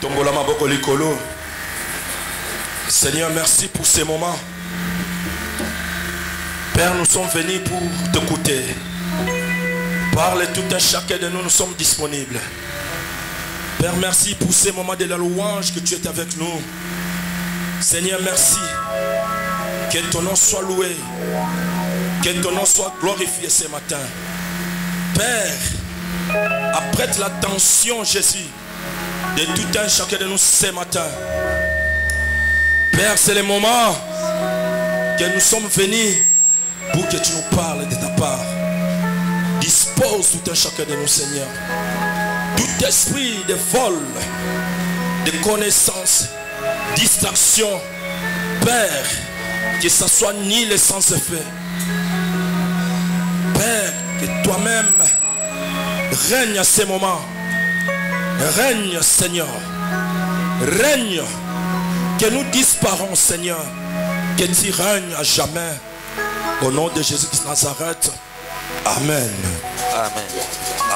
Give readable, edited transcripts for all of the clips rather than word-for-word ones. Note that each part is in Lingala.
Tombolama Boko Likolo. Seigneur, merci pour ces moments. Père, nous sommes venus pour t'écouter. Parle tout un chacun de nous, nous sommes disponibles. Père, merci pour ces moments de la louange que tu es avec nous. Seigneur, merci. Que ton nom soit loué. Que ton nom soit glorifié ce matin. Père, apprête l'attention, Jésus, de tout un chacun de nous ce matin. Père, c'est le moment que nous sommes venus pour que tu nous parles de ta part. Dispose tout un chacun de nous, Seigneur. Tout esprit de vol, de connaissance, distraction, Père, que ce soit ni le sens effet. Père, que toi-même règne à ces moments. Règne, Seigneur. Règne. Que nous disparons, Seigneur. Que tu règnes à jamais. Au nom de Jésus-Christ de Nazareth. Amen. Amen.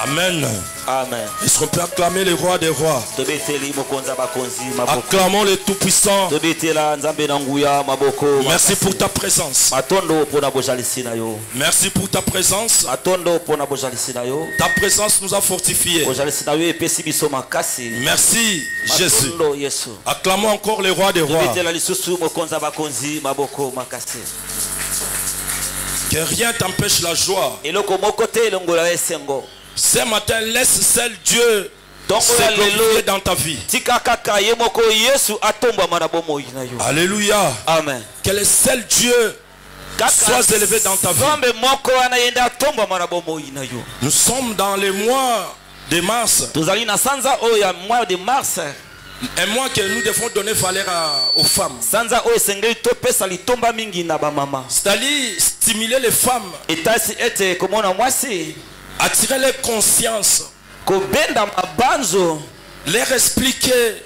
Amen. Amen. Est-ce qu'on peut acclamer le roi des rois? Acclamons le Tout-Puissant. Merci pour ta présence. Merci pour ta présence. Ta présence nous a fortifiés. Merci Jésus. Acclamons encore le roi des rois. Que rien t'empêche la joie. Ce matin, laisse seul Dieu se glorifier dans ta vie. Alléluia. Amen. Que le seul Dieu soit élevé dans ta vie. Nous sommes dans les mois de mars. Un mois que nous devons donner valeur aux femmes. C'est-à-dire stimuler les femmes. Attirer les consciences. Leur expliquer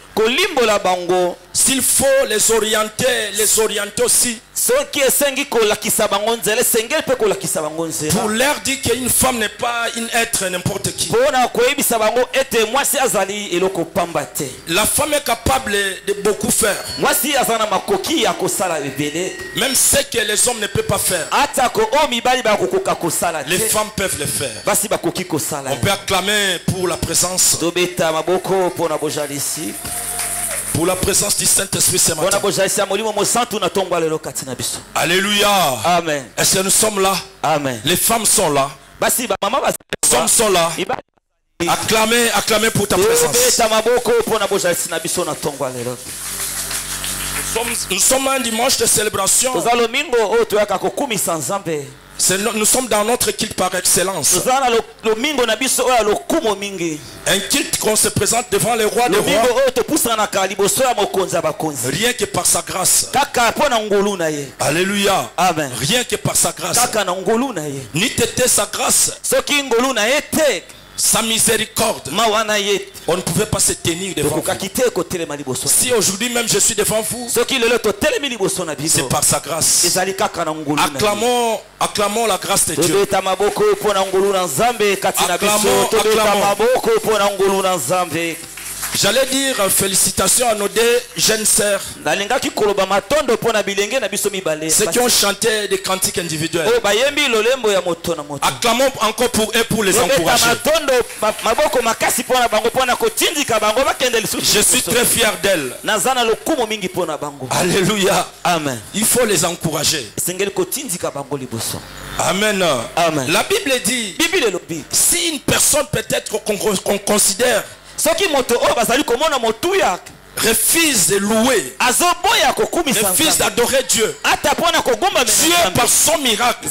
s'il faut les orienter aussi. Pour leur dire qu'une femme n'est pas un être n'importe qui. La femme est capable de beaucoup faire. Même ce que les hommes ne peuvent pas faire, les femmes peuvent le faire. On peut acclamer pour la présence. Pour la présence du Saint-Esprit ce matin. Alléluia. Amen. Est-ce que nous sommes là? Amen. Les femmes sont là. Les hommes sont là. Acclamez, acclamez pour ta présence. Nous sommes un dimanche de célébration. Nous sommes dans notre culte par excellence. Un culte qu'on se présente devant le roi des rois. Rien que par sa grâce. Alléluia. Amen. Rien que par sa grâce. Ni t'était sa grâce, sa miséricorde, on ne pouvait pas se tenir devant vous. Si aujourd'hui même je suis devant vous, c'est par sa grâce. Acclamons la grâce de Dieu. J'allais dire félicitations à nos deux jeunes sœurs, ceux qui ont chanté des cantiques individuels. Acclamons encore pour eux pour les encourager. Je suis très fier d'elles. Alléluia. Amen. Il faut les encourager. Amen. Amen. La Bible dit, si une personne peut-être qu'on considère refuse de louer, refuse d'adorer Dieu, Dieu par son miracle,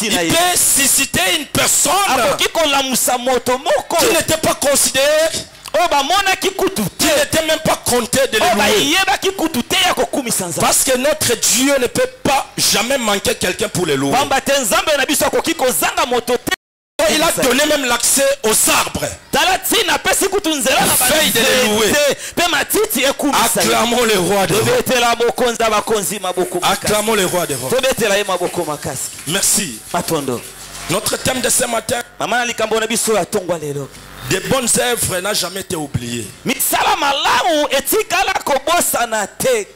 il peut susciter une personne qui n'était pas considérée, qui n'était même pas compté de le louer. Parce que notre Dieu ne peut pas jamais manquer quelqu'un pour le louer. Il a donné même l'accès aux arbres. Feuille de les louer. Acclamons le roi des rois. Acclamons le roi des rois. Merci. Notre thème de ce matin, des bonnes œuvres n'a jamais été oublié. misala malamu etikala kobosana te.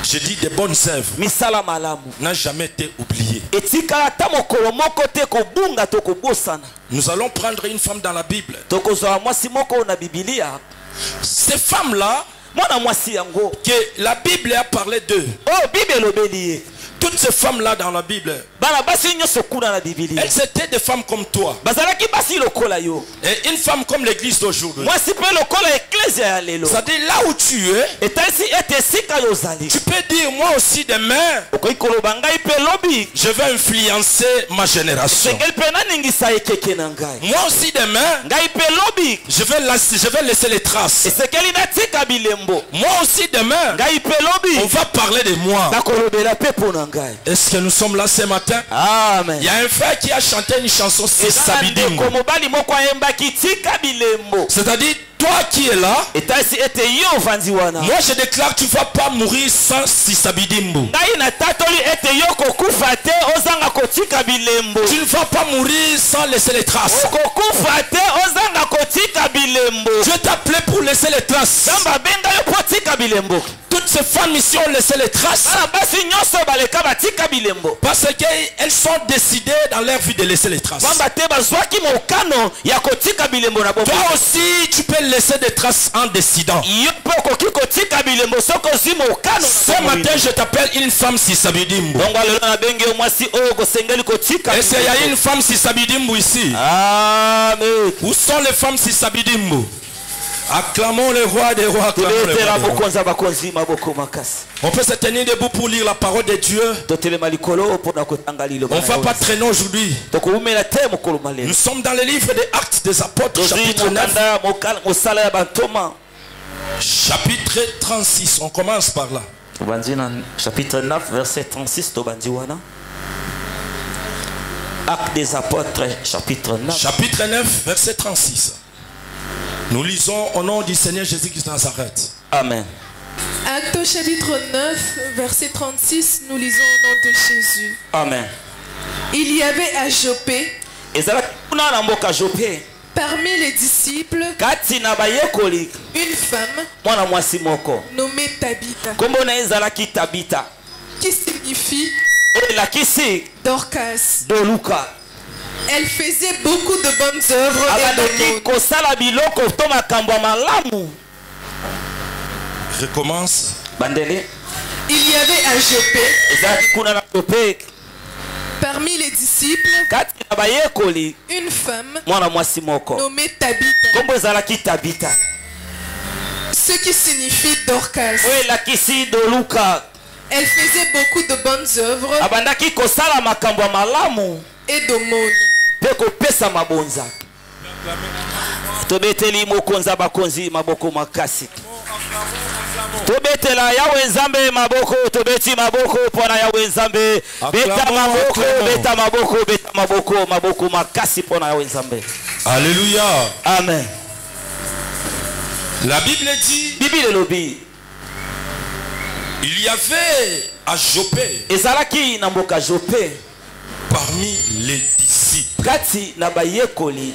Je dis des bonnes œuvres Misala malamu n'a jamais été oublié. etikala ta mokolo moko te kobunga to kobosana. Nous allons prendre une femme dans la Bible. Tokozwa mwasi moko na Biblia. Ces femmes-là, Mwana mwasi yango que la Bible a parlé d'eux. oh Bible lobeli. Toutes ces femmes-là dans la Bible, Bana basi nyoso kuna na Biblia. elles étaient des femmes comme toi. Bazalaki basi lokola yo. Et une femme comme l'église d'aujourd'hui. Mwasi pe lokola ecclesia ya lelo. C'est-à-dire là où tu es, Etasi ete sika yo zali. tu peux dire moi aussi demain, Okoki koloba ngai pe lobi. je vais influencer ma génération. Sengeli pe naningisa ekeke na ngai. Moi aussi demain, Ngai pe lobi. je vais laisser les traces. Esekeli natika bilembo. Moi aussi demain, Ngai pe lobi. on va parler de moi. Nakolobela pe po na ngai. Est-ce que nous sommes là ce matin? Amen. Il y a un frère qui a chanté une chanson, c'est Sabidimbo. Mobali moko ayembaki tika bilembo. C'est-à-dire, toi qui es là, Etasi ete yo vanzi wana. moi je déclare que tu ne vas pas mourir sans Sabidimbo. Ngai na tatoli ete yo kokufa te ozanga kotika bilembo. Tu ne vas pas mourir sans laisser les traces. Kokufa te ozanga kotika bilembo. Dieu t'a appelé pour laisser les traces. Samba benga yo potika bilembo. Toutes ces femmes ici ont laissé les traces Bana basi nyoso baleka batika bilembo. parce qu'elles sont décidées dans leur vie de laisser les traces. Bamba te bazwaki mokano ya kotika bilembo na bobo. Toi aussi, tu peux laisser des traces en décidant. Yo pe koki kotika bilembo soko zi mokano. Ce matin, je t'appelle une femme si Sabidimbo. Bongo lelo na benge yo mwasi oyo kosengeli kotika. Est-ce qu'il y a une femme si Sabidimbo ici? Amen. Où sont les femmes si Sabidimbo? Acclamons le roi des rois. Acclamons le roi des rois. Bakonza bakonzi maboko makasi. On peut se tenir debout pour lire la parole de Dieu. Totelema likolo pona kotanga lilo. On ne va pas traîner aujourd'hui. Tokumela te mokolo Nous malelo. sommes dans le livre des Actes des Apôtres, chapitre 9, Mokanda mokala mosala ya bantoma. chapitre 36. On commence par là. Tobandi na chapitre 9 verset 36 tobandi wana. Actes des apôtres chapitre 9. Chapitre 9, verset 36. Nous lisons au nom du Seigneur Jésus-Christ de Nazareth. Amen. Actes chapitre 9, verset 36, nous lisons au nom de Jésus. Amen. Il y avait à Jopé, Ezala kuna na mboka Jope. parmi les disciples, Kati na bayekoli une femme mwana mwasi moko. nommée Tabitha, Kombo na ezala ki Tabita. qui signifie Elakisi Dorcas. Doluka. Elle faisait beaucoup de bonnes œuvres et Abandaki d'aumônes. kosala biloko to makambo ya malamu. Recommence. Bandele. Il y avait à Jopé, Ezalaki kuna na Jope. parmi les disciples, Kati na bayekoli une femme mwana mwasi moko. nommée Tabitha, Kombo ezalaki Tabita. ce qui signifie Dorcas. Elakisi Doluka. Elle faisait beaucoup de bonnes œuvres Abandaki kosala makambo ya malamu et d'aumônes. pe kopesa mabonza. Tobeteli mokonza bakonzi maboko makasi. Tobetela yawe nzambe maboko, tobeti maboko pona yawe nzambe. Beta maboko, beta maboko, beta maboko, maboko makasi pona yawe nzambe. Alléluia. Amen. La Bible dit, Bible lobi. il y avait à Jopé, Ezalaki na mboka Jope. parmi les disciples. Kati na bayekoli.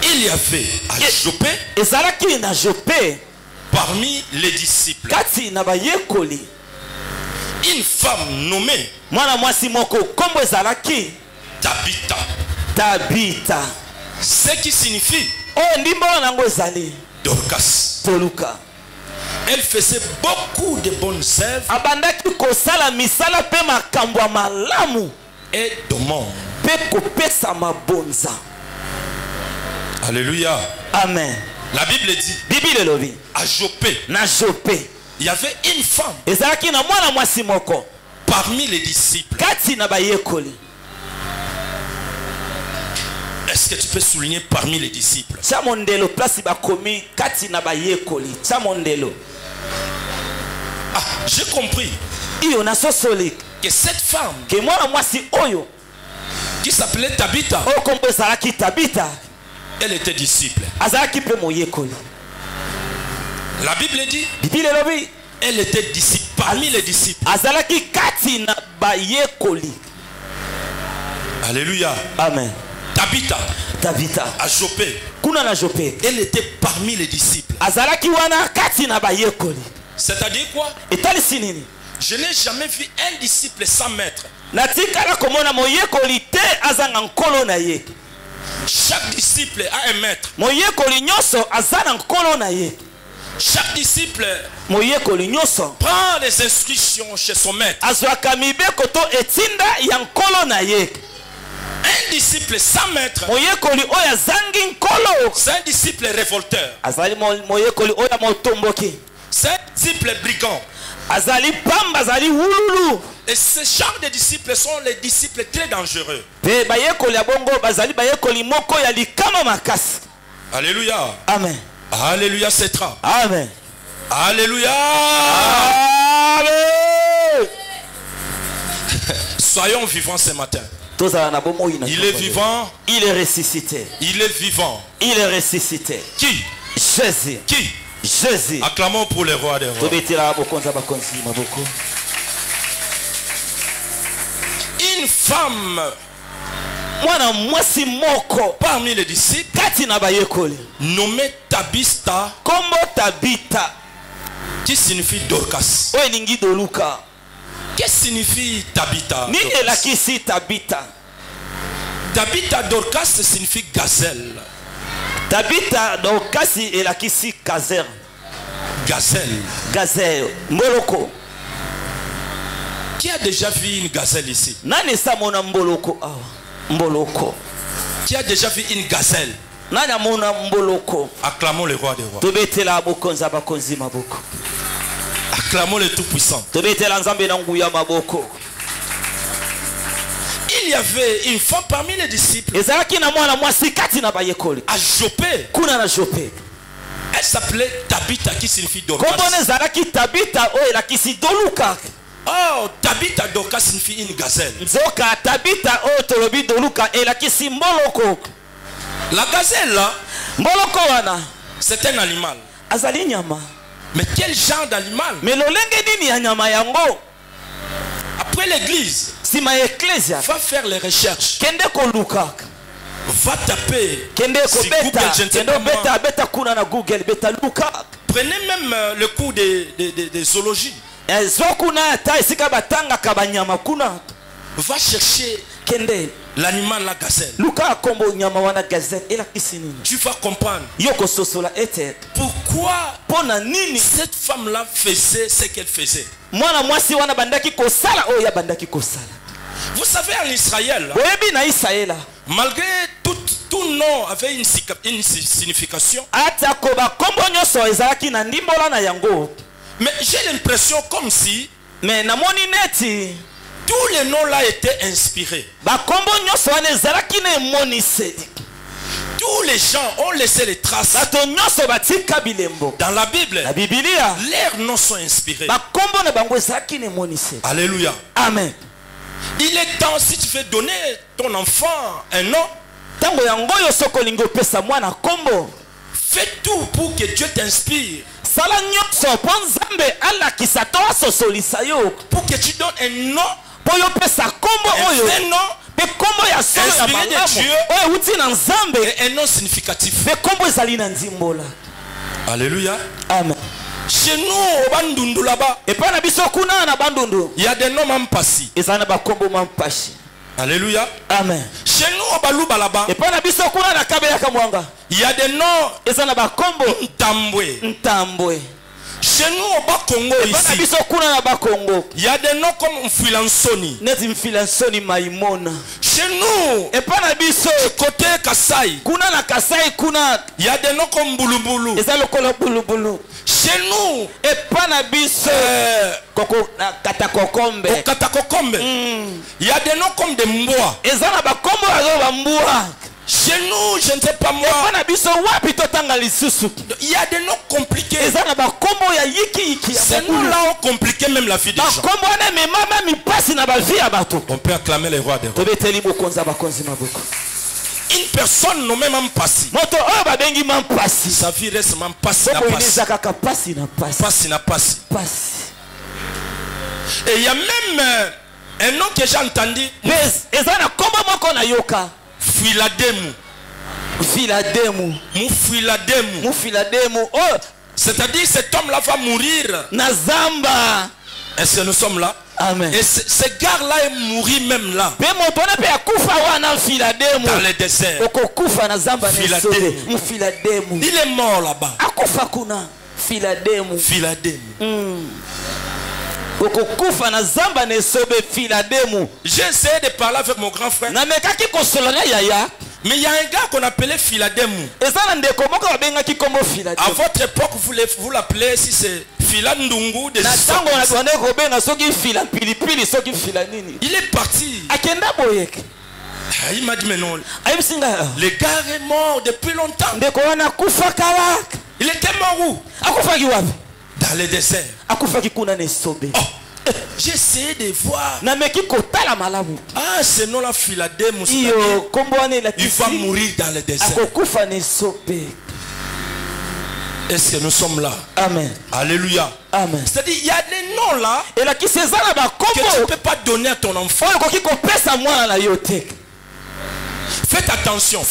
Il y avait à Jopé, Ezalaki na Jope. parmi les disciples, Kati na bayekoli. une femme nommée Mwana mwasi moko kombo ezalaki Tabitha. Tabita. Ce qui signifie Oh ndimbo nango ezali Dorcas. Toluka. Elle faisait beaucoup de bonnes œuvres Abandaki kosala misala pe makambo ya malamu et d'aumônes. pe kopesa mabonza. Alléluia. Amen. La Bible dit, Bible lobi à Jopé, na Jope il y avait une femme ezalaki na mwana mwasi moko parmi les disciples. kati na bayekoli. Est-ce que tu peux souligner parmi les disciples? Tia mondelo place bakomi kati na bayekoli. Tia mondelo. Ah, j'ai compris Iyo na sosoli que cette femme ke mwana mwasi oyo qui s'appelait Tabitha, o kombo ezalaki Tabita elle était disciple. azalaki pe moyekoli. La Bible dit, Bible lobi elle était disciple, parmi les disciples. azalaki kati na bayekoli. Alléluia. Amen. Tabitha Tabita à Jopé, kuna na Jope. Elle était parmi les disciples. Azalaki wana kati na bayekoli. C'est-à-dire quoi? Etalisi nini? Je n'ai jamais vu un disciple sans maître. Natikala komona moyekoli te azanga nkolo na ye. Chaque disciple a un maître. Moyekoli nyoso azana nkolo na ye. Chaque disciple moyekoli nyoso prend les instructions chez son maître. azwaka mibeko to etinda ya nkolo na ye. Un disciple sans maître, moyekoli oyo azangi nkolo, c'est un disciple révolteur. azali moyekoli oyo motomboki. C'est un disciple brigand. Azali pamba, azali wululu. Et ce genre de disciples sont les disciples très dangereux. Pe bayekoli abongo bazali bayekoli moko ya likama makasi. Alléluia. Amen. Alléluia, c'est tra. Amen. Alléluia. Amen. Soyons vivants ce matin. Il est vivant. Il est ressuscité. Il est vivant. Il est ressuscité. Qui? Jésus. Qui? Jésus. Acclamons pour le roi des rois. Une femme parmi les disciples nommée Tabista, qui signifie Dorcas. Qu'est-ce que signifie Tabita? Tabita Dorcas signifie gazelle. Tabita Dorcas et la kisi gazelle. Gazelle. Gazelle. Moloko. Qui a déjà vu une gazelle ici? Nani sa mona mboloko awa? Mboloko. Qui a déjà vu une gazelle? Nani mona mboloko? Acclamons le roi des rois. Tobetela bokonza bakonzi maboko. Acclamons le tout-puissant. Tobetela nzambe na nguya maboko. Il y avait une femme parmi les disciples à Jopé. Elle s'appelait Tabita, qui signifie Dorcas. Oh, Tabita Dorcas signifie une gazelle. La gazelle là, c'est un animal. Mais quel genre d'animal? Après l'église, va faire les recherches. Va taper prenez même le cours de zoologie. Va chercher l'animal, la gazelle. Tu vas comprendre pourquoi cette femme-là faisait ce qu'elle faisait. Vous savez, en Israël, malgré tout nom avait une signification, mais j'ai l'impression comme si tous les noms-là étaient inspirés. Tous les gens ont laissé les traces. Dans la Bible, leurs noms sont inspirés. Alléluia. Amen. Il est temps, si tu veux donner ton enfant un nom, fais tout pour que Dieu t'inspire. Pour que tu donnes un nom, un nom inspiré de Dieu, et un nom significatif. Alléluia. Amen. Chez nous, au Bandundu là-bas, il y a des noms Mampasi. Alléluia. Amen. Chez nous, au Baluba là-bas, il y a des noms Ntambwe. Chez nous, au Bas-Congo ici, il y a des noms comme Mfilansoni. Chez nous, côté Kasai, il y a des noms comme Bulubulu. Chez nous, Katakokombe, il y a des noms comme des Mboa. Chez nous, je ne sais pas moi, il y a des noms compliqués. Ces noms-là ont compliqué même la vie des gens. On peut acclamer les rois des rois. Une personne nommée Mampasi, sa vie reste Mampasi na Pasi. Et il y a même un nom que j'ai entendu, Filademu. Filademu. Mufilademu. Mufilademu. Oh. C'est-à-dire cet homme-là va mourir. Nazamba. Est-ce que nous sommes là? Amen. Et ce gars-là est mort même là. Dans le désert. Filademu. Il est mort là-bas. Filademu. Filademu. J'ai essayé de parler avec mon grand frère. Mais il y a un gars qu'on appelait Filademu. À votre époque, vous l'appelez, si c'est Filandungu de il est parti. Il m'a dit mais non. Le gars est mort depuis longtemps. Il était mort où? Dans le désert. J'ai essayé de voir. Ah, ce nom-là, Filademu, il va mourir dans le désert. Est-ce que nous sommes là? Amen. Alléluia. Amen. C'est-à-dire, il y a des noms là que tu ne peux pas donner à ton enfant. Faites attention.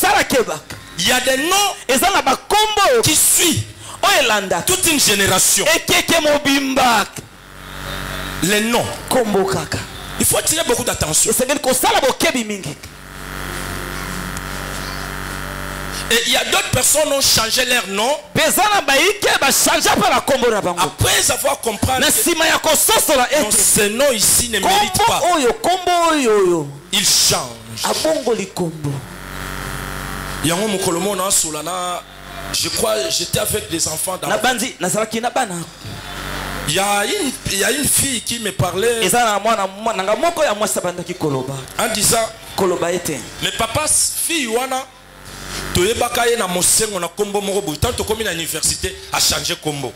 Il y a des noms qui suivent toute une génération. Les noms. Il faut tirer beaucoup d'attention. Et il y a d'autres personnes qui ont changé leur nom après avoir compris que ce nom ici ne mérite pas. Il change. Je crois j'étais avec des enfants dans il y a une fille qui me parlait en disant mais papa fille wana toyebaka ye na mosengo na kombo moko boy tant comme à l'université a changé combo.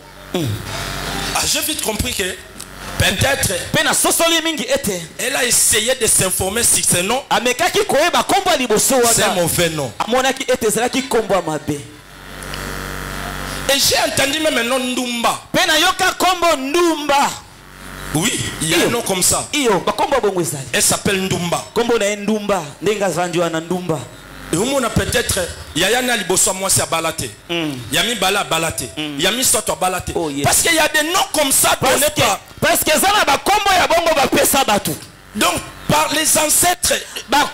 J'ai vite compris que peut-être elle a essayé de s'informer sur ce nom. C'est un mauvais nom. Et j'ai entendu même un nom Ndumba. Oui, il y a un nom comme ça. Elle s'appelle Ndumba. Et on a peut-être Yaya na liboso moi c'est à balaté. Yami bala balaté. Yami soto à balaté. Parce qu'il y a des noms comme ça donnés par parce que ça na ba kombo ya bongo ba pesa batu. Donc par les ancêtres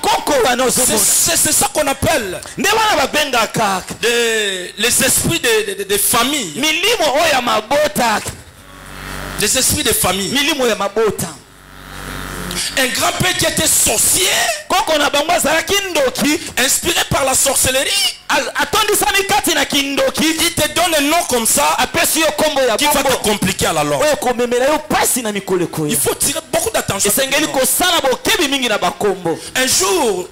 c'est ça qu'on appelle les esprits de famille. Les esprits de famille. Un grand-père qui était sorcier, inspiré par la sorcellerie, il te donne un nom comme ça qui va te compliquer à la langue. Il faut tirer beaucoup d'attention. Un jour,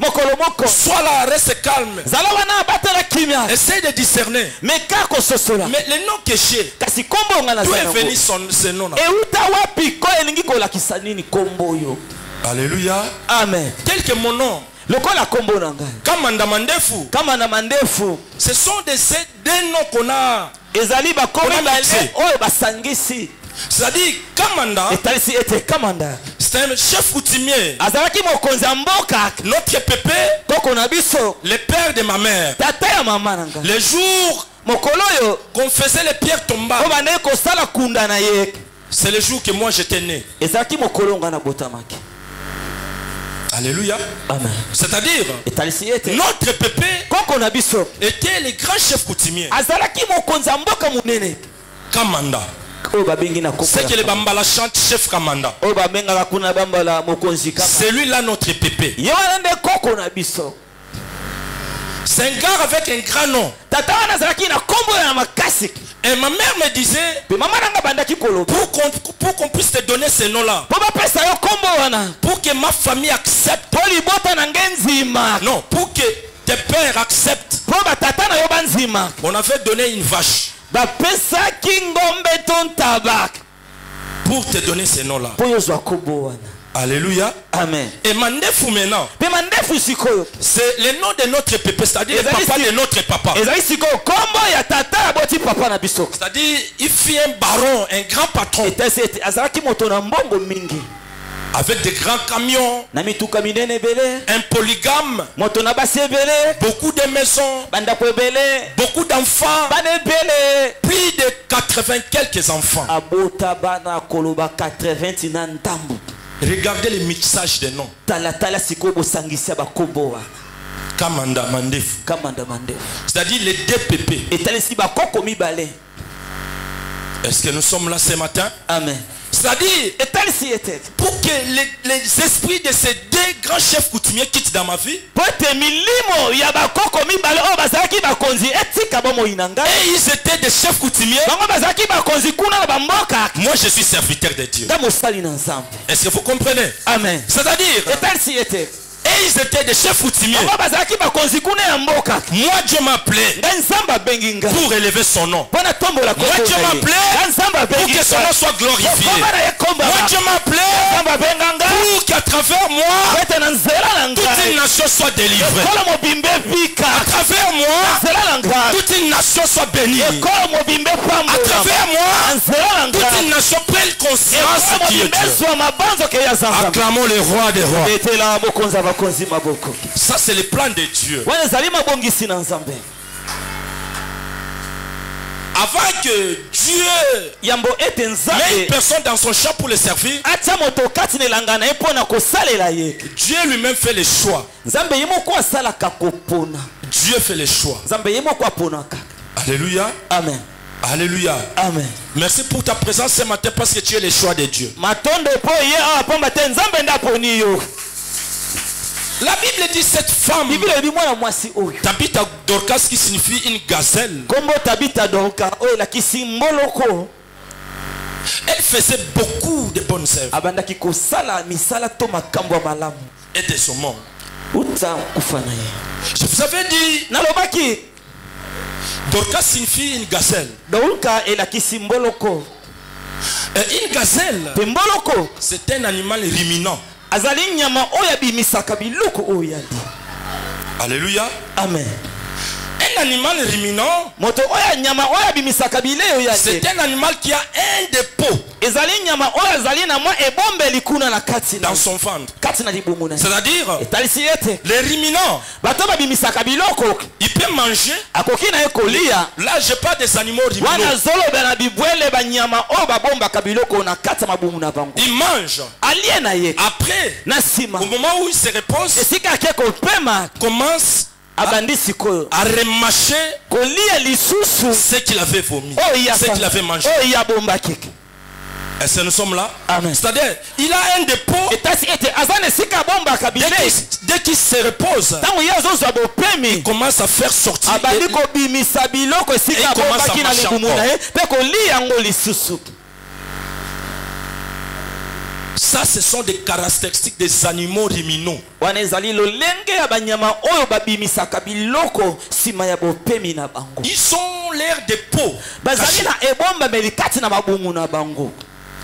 sois là, reste calme. Essaye de discerner. Mais les noms cachés, d'où est venu ce nom-là? Alléluia. Amen. Tel que mon nom. Kamanda Mandefu. Ce sont des noms qu'on a. C'est-à-dire Kamanda. C'est un chef coutumier. Notre pépé. Le père de ma mère. Le jour qu'on faisait les pierres tombantes. C'est le jour que moi j'étais né. Alléluia. Amen. C'est-à-dire notre pépé était le grand chef coutumier. Kamanda. C'est que les Bambala chantent chef Kamanda. C'est lui là notre pépé. C'est un gars avec un grand nom. Et ma mère me disait pour qu'on puisse te donner ce nom là, pour que ma famille accepte, non, pour que tes pères acceptent, on avait donné une vache pour te donner ce nom là. Alléluia. Amen. Et Mandefu maintenant, c'est le nom de notre pépé, c'est-à-dire le papa de notre papa. C'est-à-dire il fit un baron, un grand patron. avec des grands camions, na mituka minene ebele, un polygame, moto na basi ebele, beaucoup de maisons, bandako ebele, beaucoup d'enfants, bana ebele, plus de 80 quelques enfants. abota bana koloba 80 na ntambu. Regardez le mixage des noms. Tala tala siko bosangisi bakombo wa. Kamanda Mandefu. Kamanda Mandefu. C'est-à-dire les DPP. Et tala si bakoko mibale. Est-ce que nous sommes là ce matin? Amen. C'est-à-dire, pour que les esprits de ces deux grands chefs coutumiers quittent dans ma vie, et ils étaient des chefs coutumiers, moi je suis serviteur de Dieu. Est-ce que vous comprenez? Amen. C'est-à-dire, et ils étaient des chefs coutumiers. Moi Dieu m'a appelé pour élever son nom. Moi Dieu m'a appelé pour que son nom soit glorifié. Moi Dieu m'a appelé pour qu'à travers moi toute une nation soit délivrée. À travers moi toute une nation soit bénie. À travers moi toute une nation prenne conscience qui est Dieu. Acclamons le roi des rois. Ça c'est le plan de Dieu. Avant que Dieu mette une personne dans son champ pour le servir, Dieu lui-même fait le choix. Dieu fait le choix. Alléluia. Amen. Alléluia. Amen. Merci pour ta présence ce matin parce que tu es le choix de Dieu. La Bible dit cette femme, Tabitha Dorcas, qui signifie une gazelle. Elle faisait beaucoup de bonnes œuvres. Et de son monde. Je vous avais dit, Dorcas signifie une gazelle. Une gazelle, c'est un animal ruminant. Alléluia. Amen. Un animal ruminant, c'est un animal qui a un dépôt dans son ventre. C'est-à-dire, les ruminants, il peut manger. Là, je parle des animaux ruminants. Il mange. Après, au moment où il se repose, commence à remâcher ce qu'il avait vomi, ce qu'il avait mangé. Est-ce que nous sommes là? C'est-à-dire, il a un dépôt. Dès qu'il se repose, il commence à faire sortir. Et il commence à marcher encore. Ça, ce sont des caractéristiques des animaux ruminaux. Ils ont l'air de peau.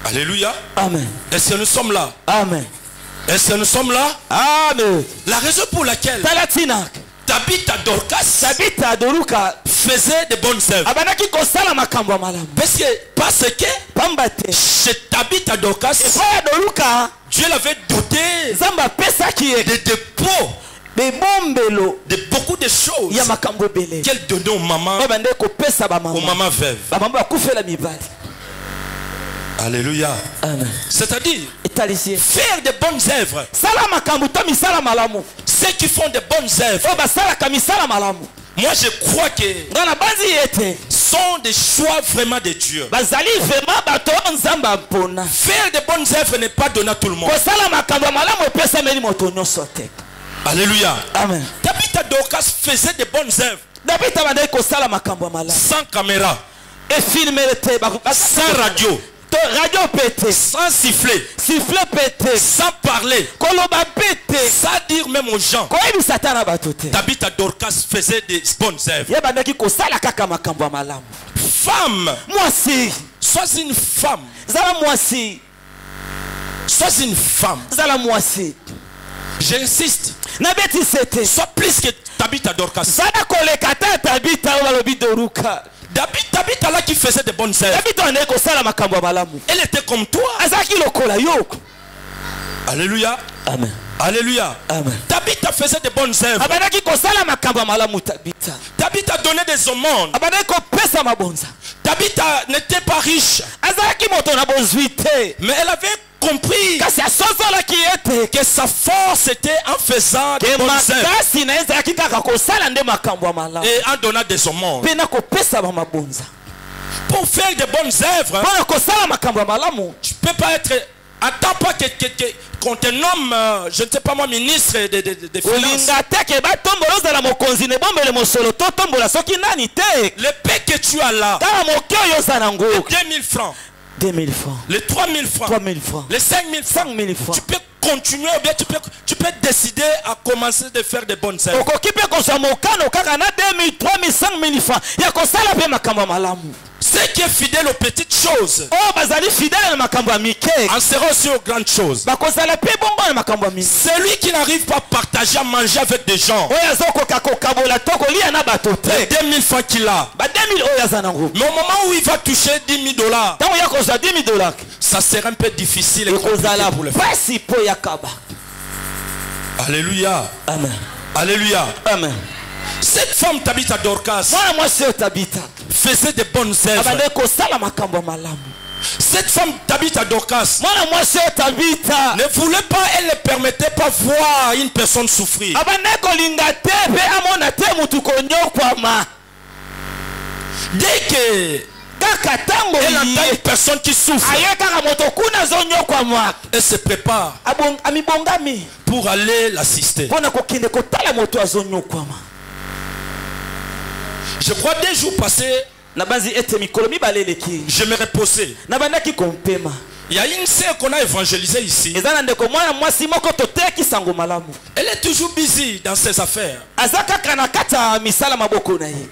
Alléluia. Amen. Est-ce que nous sommes là? Amen. Est-ce que nous sommes là? Amen. La raison pour laquelle Tabitha Dorcas faisait de bonnes œuvres. Parce que chez Tabitha Dorcas, Dieu l'avait doté de dépôts, de beaucoup de choses qu'elle donnait aux mamans veuves. Alléluia. C'est-à-dire faire de bonnes œuvres. Ceux qui font de bonnes œuvres, moi je crois que sont des choix vraiment de Dieu. Faire de bonnes œuvres n'est pas donné à tout le monde. Alléluia. Amen. Tabitha Dorcas faisait de bonnes œuvres sans caméra, sans radio, sans siffler, sans parler, sans dire même aux gens. Tabitha Dorcas faisait des bonnes œuvres. Femme, sois une femme. Sois une femme. J'insiste. Sois plus que Tabitha Dorcas. Tabitha là qui faisait de bonnes œuvres. Elle était comme toi. Alléluia. Amen. Alléluia. Amen. Tabitha faisait de bonnes œuvres. Abandaki kosala makambo malamu Tabitha. Tabitha donnait des aumônes. Abandaki kopesa mabonza. Tabitha n'était pas riche. Azalaki moto na bozwi te. Mais elle avait compris Kasi asozolaki ete que sa force était en faisant de ke bonnes œuvres makasi na ezalaki kaka kosala nde makambo ya malamu. et en donnant des aumônes. Mpe na kopesa mabonza. Pour faire de bonnes œuvres, Mpona kosala makambo ya malamu. tu ne peux pas être... Attends pas qu'on te nomme, je ne sais pas moi, ministre des finances. Olinga te ke batombola ozala mokonzi ne bombele mosolo to tombola soki nani te. Le paix que tu as là, Kaka moke oyo ozala ngo. 2000 francs, 2000 francs. les 3000 francs, 3000 francs. les 5000 francs, 5000 francs. tu peux continuer ou bien tu peux décider à commencer de faire de bonnes œuvres. Okoki mpe kozwa mokano kaka na 2000, 3000, 5000 francs. Ya kosala mpe makambo ya malamu. Ceux qui est fidèle aux petites choses Oh bazali fidèle na makambo ya mike. en seront aussi aux grandes choses. Bakozala mpe bongo na makambo ya mike. Celui qui n'arrive pas à partager, à manger avec des gens, Oyo azokoka kokabola to kolia na bato les te. 2000 francs qu'il a, Ba 2000 oyo aza nango. mais au moment où il va toucher 10 000 $, Ntango ya kozwa 10 000 $. ça sera un peu difficile et compliqué Ekozala pour le faire. pasi po ya kaba. Alléluia. Amen. Alléluia. Amen. Cette femme Tabitha Dorcas Mwana mwasi oyo Tabitha faisait de bonnes œuvres. abande kosala makambo ya malamu. Cette femme Tabitha Dorcas Mwana mwasi oyo Tabitha ne voulait pas, elle ne permettait pas voir une personne souffrir. abande kolinga te mpe amona te mutu konyokwama. Dès que Kaka tango elle entend ye une personne qui souffre, aye kaka moto kuna azonyokwama. elle se prépare Amibongami pour aller l'assister. mpona kokende kotala moto azonyokwama. Je crois 2 jours passés, Nabanzi ete mikolo mibale eleki je me reposais. nabandaki kompema. Il y a une sœur qu'on a évangélisée ici. Eza na ndeko mwana mwasi moko toteki sango malamu. Elle est toujours busy dans ses affaires. Aza kaka na kati ya misala maboko na ye.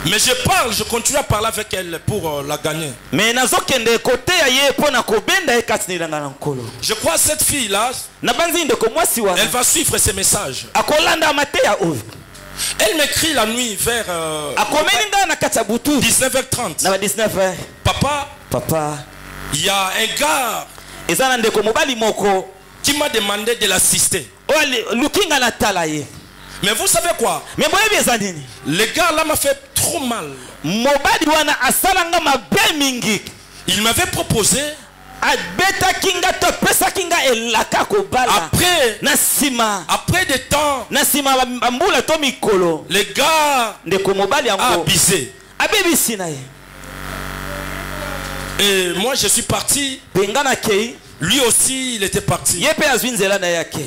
Mais je continue à parler avec elle pour la gagner. Me nazokende kote ya ye mpona kobenda ye kati nilanga na nkolo. Je crois que cette fille-là, Nabanzi ndeko mwasi elle wana va suivre ses messages. akolanda mate ya oyo. Elle m'écrit la nuit vers Akomeli nga na kati ya butu 19h30. na ba 19h. Papa, Papa il y a un gars eza na ndeko mobali moko qui m'a demandé de l'assister. oyo lukinga na tala ye. Mais vous savez quoi? Me boyebi eza nini? Le gars là m'a fait trop mal. Mobali wana asalanga mabe mingi. Il m'avait proposé, Abetaki nga to pesaki nga elaka kobala. après Na sima des temps, na sima mbula to mikolo le gars ndeko mobali a yango abusé. abebisi na ye. Et moi je suis parti. Benga na kei Lui aussi il était parti. ye pe azwi nzela na yake.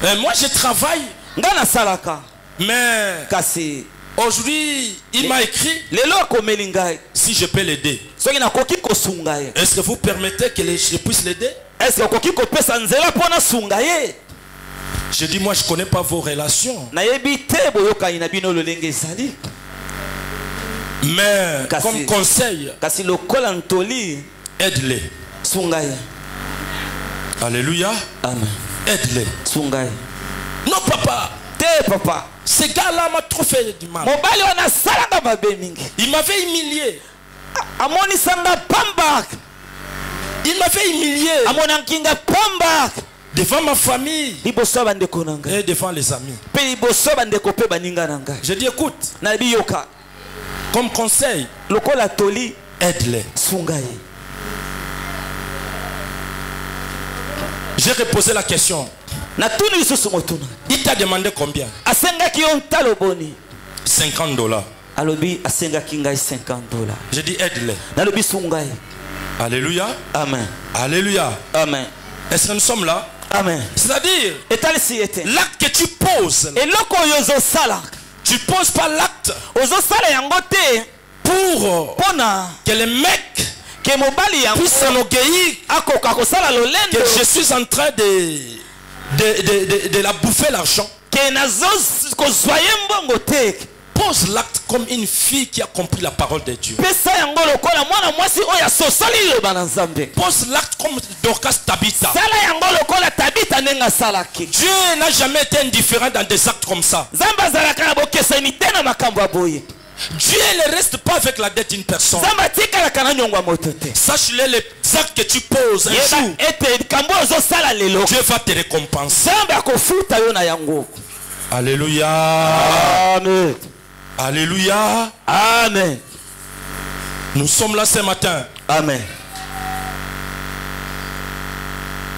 Et moi je travaille. Nga nasalaka Mais kasi aujourd'hui il m'a écrit lelo akomeli ngai si je peux l'aider. soki nakoki kosunga ye. Est-ce que vous permettez que je puisse l'aider? Est-ce okoki kopesa nzela mpona sunga ye? Je dis moi je connais pas vos relations. Nayebi te boyokani na bino lolenge ezali. Mais Kasi- comme conseil, Kasi lokola ntoli aide-les. sunga ye. Alléluia. Amen. Aide-les. Sunga ye. Non papa, Te papa. ce gars-là m'a trop fait du mal. Mobali wana asalanga mabe mingi. Il m'avait humilié. Amonisanga pamba. Il m'avait humilié Amonankinga pamba. devant ma famille Liboso bandeko nanga. et devant les amis. Pe liboso bandeko pe baninga nanga. Je dis écoute, Na biyoka. comme conseil, Lokola toli aide-les. sunga ye. J'ai reposé la question. Na tuni lisusu motuna. Il t'a demandé combien? Asengaki yo ntalo boni. $50. Alobi asengaki ngai $50. Je dis aide-les. Nalobi sunga ye. Alléluia. Amen. Alléluia. Amen. Est-ce que nous sommes là? Amen. C'est-à-dire, Etalisi ete. l'acte que tu poses, Eloko oyo ozosala. tu poses pas l'acte Ozosala yango te pour mpona que les mecs ke mobali yango puissent s'enorgueillir akoka kosala que lolendo je suis en train de la bouffer l'argent. ke nazokozwa ye mbongo te. Pose l'acte comme une fille qui a compris la parole de Dieu. Pesa yango lokola mwana mwasi oyo asosoli liloba na Nzambe. Pose l'acte comme Dorcas Tabitha. Sala yango lokola Tabitha ndenge asalaki. Dieu n'a jamais été indifférent dans des actes comme ça. Nzambe azalaka na bokesani te na makambo ya boye. Dieu ne reste pas avec la dette d'une personne. Sache-le, les actes que tu poses un jour, Dieu va te récompenser. Alléluia. Amen. Alléluia. Amen. Nous sommes là ce matin. Amen.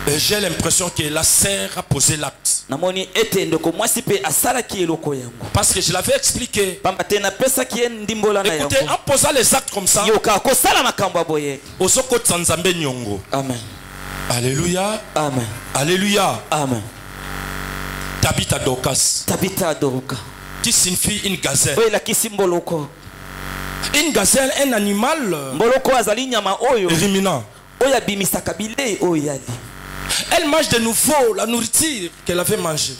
Et j'ai l'impression que la sœur a posé l'acte. Parce que je l'avais expliqué. Écoutez, en posant les actes comme ça, Amen. Alléluia. Amen. Alléluia. Amen. Tabitha Dorcas, Tabitha Dorcas, qui signifie une gazelle. Une gazelle, un animal ruminant. Elle mange de nouveau la nourriture qu'elle avait mangée.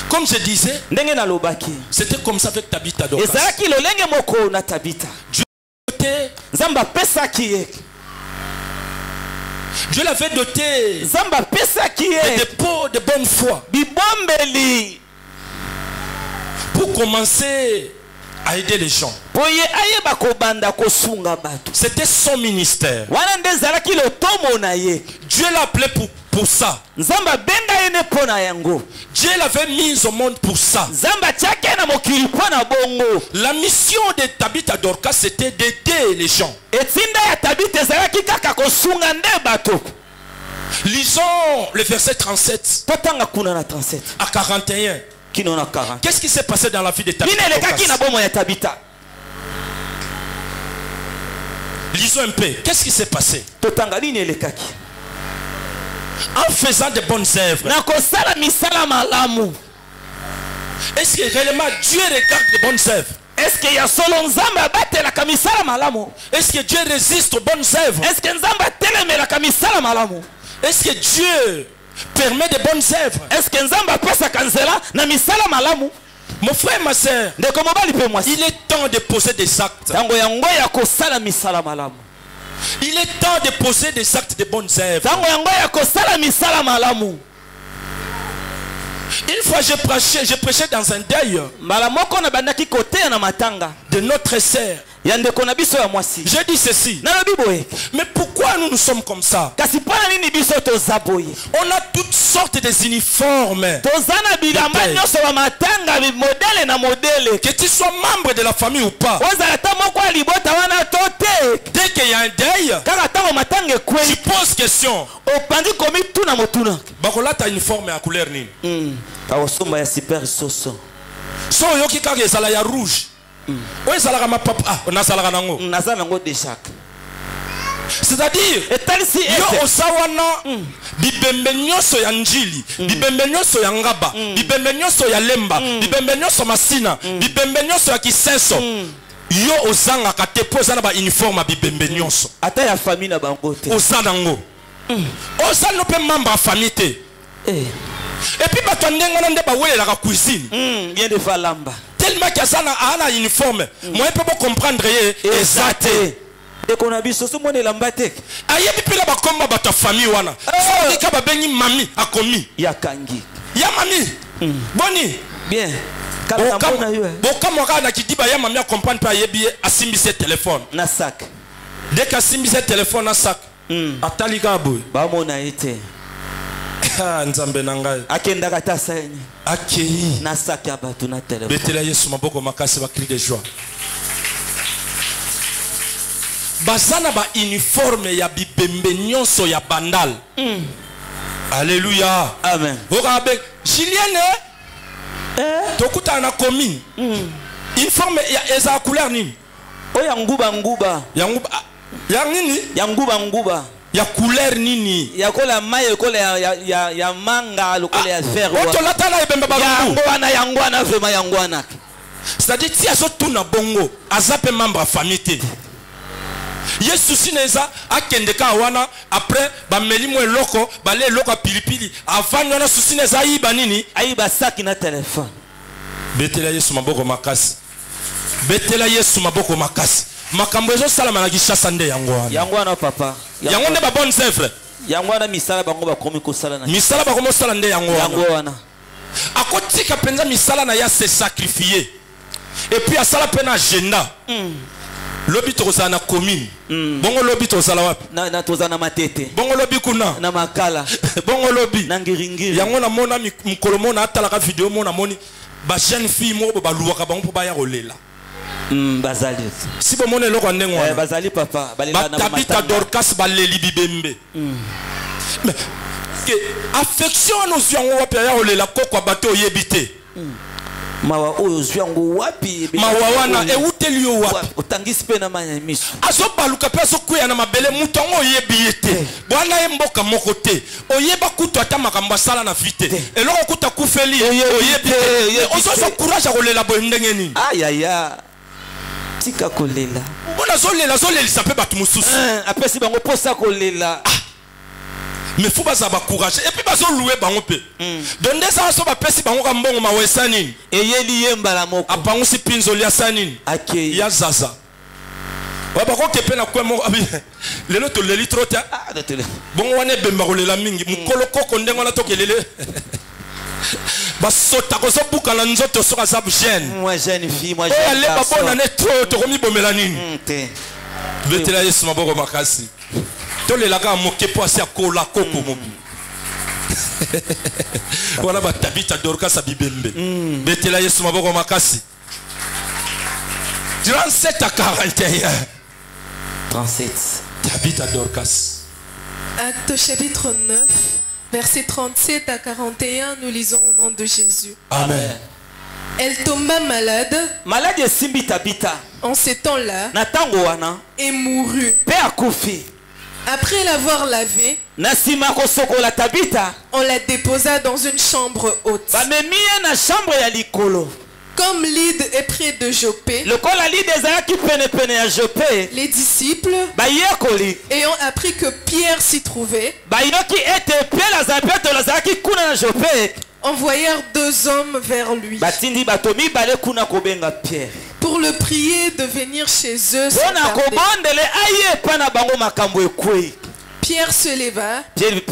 Comme je disais, c'était comme ça avec Tabitha Dorcas. Dieu l'avait doté de dépôts de bonne foi pour commencer à aider les gens. C'était son ministère. Dieu l'a appelé pour ça. Dieu l'avait mis au monde pour ça. La mission de Tabitha Dorcas, c'était d'aider les gens. Lisons le verset 37 à 41. Qu'est-ce qui s'est passé dans la vie de Tabitha Dorcas? Lisons un peu. Qu'est-ce qui s'est passé? En faisant de bonnes œuvres. Est-ce que réellement Dieu regarde les bonnes œuvres? Est-ce que Dieu résiste aux bonnes œuvres? Est-ce que Dieu permet de bonnes œuvres? Mon frère, ma soeur, il est temps de poser des actes. Il est temps de poser des actes de bonnes œuvres. Une fois je prêchais dans un deuil de notre sœur. Je dis ceci. Mais pourquoi nous sommes comme ça? On a toutes sortes de uniformes. Que tu sois membre de la famille ou pas. Dès qu'il y a un deuil, tu poses question. Bakola ta uniforme à couleur ni. So yoki kage sala ya rouge. Ouais sala ma papa on a sala nango. C'est-à-dire yo osawana bibembe nyoso ya njili, bibembe nyoso ya ngaba, bibembe nyoso ya lemba, bibembe nyoso masina, bibembe nyoso ya kisenso. Yo ozanga kate poza na ba uniforme bibembe nyoso. Ata ya famille na bango te. Ozana ngo. Ozana pe membre famille te. Et puis bato ndengana nde ba welela ka cuisine. Bien de falamba. Tellement que ça a une uniforme. Moi je peux pas comprendre exact. Et qu'on a vu ce monde lambate. Aye puis là ba komba bato famille wana. Ça ka ba bengi mami akomi. Ya kangi. Ya mami. Boni. Bien. Boka moka na kidiba ya mami a comprendre pas yebi asimbi ce téléphone. Na sac. Dès que asimbi ce téléphone na sac. Atali ka boy. Ba mona été. Nzambe nangai akenda katasa yenye akei na saki abatu na telefone betela Yesu maboko makasi ba cri de joie bazana ba uniforme ya bibembe nyonso ya bandal. Alléluia. Amen. Okabe Julienne tokuta na commune uniforme ya eza couleur nini oya nguba ya nini ya nguba ya couleur nini ya kola maye kola ya manga lokola ya fer oto latala ebemba balungu yangwana vraiment yangwana. C'est-à-dire si azo tuna bongo azape membre famille te Yesu sineza akendeka wana après ba melimo eloko bale eloko pilipili avant wana susineza iba nini aiba saki na téléphone. Betela Yesu maboko makasi, betela Yesu maboko makasi. Makambo ezo salama na Kishasa nde yangwana papa yangwana ba bonne œuvre yangwana misala bango ba komi ko sala na misala ba komo sala nde yangwana akotika penza misala na ya se sacrifier. Et puis asala pena agenda. Lobi tozana na commune. Bongo lobi tozala wapi? Na tozana matete. Bongo lobi kuna. Na makala. Bongo lobi. Na ngiringiri. Yango na mona mukolo mona atala ka vidéo mona moni ba jeune fille moko ba luwaka bango po ba ya rolela. Bazali. Si bo mona eloko ndenge wana. Bazali papa, balela na Tabita Dorcas baleli bibembe. Mais que affection nos yango wapi ya rolela kokwa bato yebite. Mawa oyo zwango wapi mawa wana euteli yo wapi otangisi pe na manya miso azobaluka pe azokuya na mabele mutu ngo oyebi ete bwana ye mboka moko te oyeba kutu ata makambo asala na vite eloko kuta kufeli oyebi ozoza courage akolela boye ndenge nini ayaya tika kolela bona zolelisa pe bato mosusu apesi bango posa kolela mais faut baza ba courage et puis bazo louer bango pe donde ça so ba pesi bango ka mbongo mawesa nini eyeli yemba la moko apango si pinzoli ya sanini akei ya zaza wa ba ko kepe na kwa mo abi lelo to leli trota bongo wane bemba kolela mingi mukolo koko ndengo na tokelele basota ko so buka na nzoto so ka sa jeune moi jeune fille moi jeune ale ba bona ne trop to komi bomela nini betela Yesu maboko makasi tolela ka moke po asia kola koko mobi wana ba Tabita Dorcas abibembe betela Yesu maboko makasi 37 à 41 37 Tabita Dorcas. Acte chapitre 9 versets 37 à 41, nous lisons au nom de Jésus. Amen. Elle tomba malade malade esimbi Tabita en ces temps-là na tango wana et mourut. pe akufi. Après l'avoir lavée, na sima ko sokola Tabita on la déposa dans une chambre haute. bamemi ye na chambre ya likolo. Comme Lyde est près de Jopé, lokola Lyde ezalaki pene ya Jope les disciples, bayekoli ayant appris que Pierre s'y trouvait, bayoki ete pe lazapete lazalaki kuna na Jope envoyèrent 2 hommes vers lui batindi bato mibale kuna kobenga Pierre pour le prier de venir chez eux sans mpona tarder. kobondele aye epa na bango makambo ekwei. Pierre se leva Pierre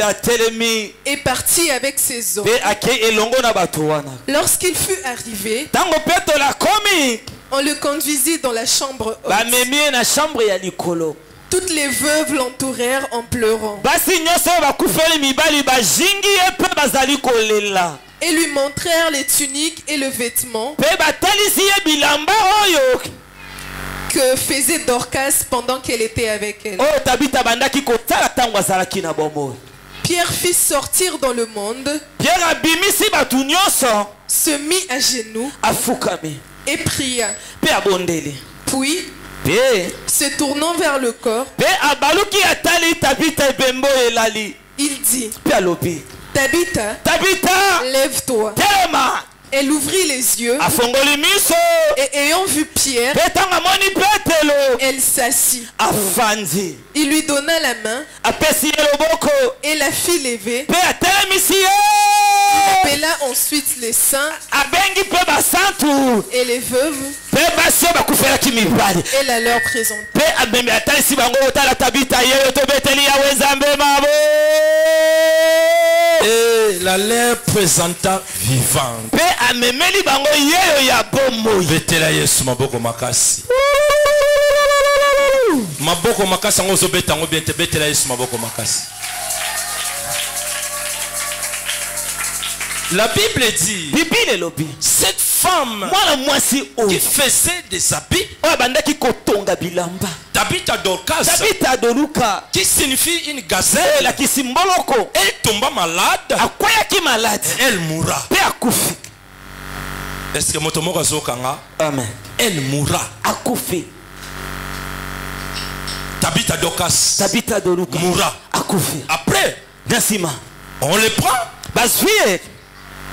atelemi et partit avec ses hommes. pe akei elongo na bato wana. Lorsqu'il fut arrivé, ntango petelo akomi on le conduisit dans la chambre haute. bamemi ye na chambre ya likolo. Toutes les veuves l'entourèrent en pleurant basi nyonso oyo bakufeli mibali bazingi ye mpe bazali kolela et lui montrèrent les tuniques et le vêtement mpe batalisi ye bilamba oyo que faisait Dorcas pendant qu'elle était avec elle. oyo Tabita bandaki kotala ntango azalaki na bomoi. Pierre fit sortir dans le monde, Pierre abimisi bato nyonso se mit à genoux afukami et pria. mpe abondeli Puis, mpe se tournant vers le corps, mpe abaluki atali Tabita ebembo elali il dit, mpe alobi Tabitha, Tabita lève-toi. telema. Elle ouvrit les yeux afongoli miso et ayant vu Pierre, mpe ntango amoni petelo elle s'assit. afandi Il lui donna la main apesi ye loboko et la fit lever. mpe atelemisi ye Il appela ensuite les saints abengi mpe basantu et les veuves mpe basi oyo bakufelaki mibali et la leur présenta. mpe abembe atalisi bango otala Tabita yeyo tobeteli yawe nzambe mabo Et la leur présenta vivante. mpe amemeli bango yeyo ya bomoi. Betela Yesu maboko makasi. Maboko makasi ngo zo betango bien te betela Yesu maboko makasi. La Bible dit Bible elobi cette femme mwana mwasi qui oyo faisait des habits, oyo abandaki kotonga bilamba Tabita Dorcas, Tabita adoluka qui signifie une gazelle, elakisi mboloko elle tomba malade, akweyaki maladi elle mourra. mpe akufi. Est-ce que motomoko azokanga? Amen. Elle mourra. Akufi. Tabita Dorcas Tabita adoluka mourra. akufi. Après, nasima on le prend, bazwi ye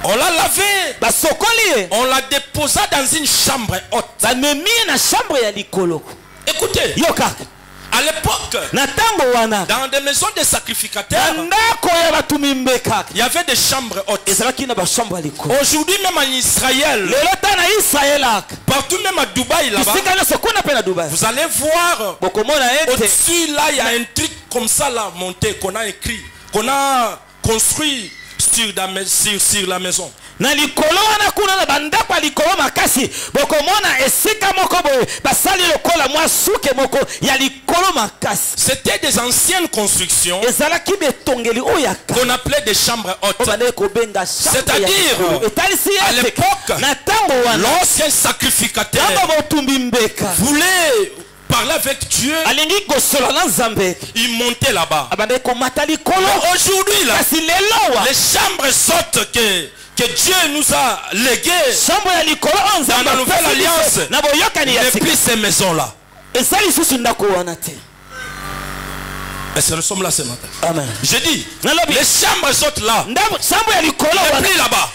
on l'a lavé, basokoli ye on l'a déposa dans une chambre haute. bamemi ye na chambre ya likolo. Écoutez, Yo kaka à l'époque, na ntango wana dans des maisons de na sacrificateurs, ndako ya bato mimbeka il y avait des chambres hautes. ezalaki na bachambre ya likolo. Aujourd'hui, même en Israël, lelo ta na israel aka partout même à Dubaï là-bas, bisika nyonso kuna mpe na dubai vous allez voir bokomona ete au-dessus là, il y a un truc comme ça là monté, qu'on a écrit, qu'on a construit sur la maison. na likolo wana kuna na bandako likolo makasi bokomona esika moko boye basali lokola mwa suke moko ya likolo makasi. C'était des anciennes constructions ezalaki betongeli oya qu'on appelait des chambres hautes. C'est-à-dire à l'époque l'ancien sacrificateur voulait parler avec Dieu, il montait là-bas. Mais aujourd'hui là, les chambres hautes que Dieu nous a léguées dans la nouvelle alliance n'est plus ces maisons là. Est-ce que nous sommes là ce matin? Amen. Je dis, les chambres hautes là, n'est plus là-bas.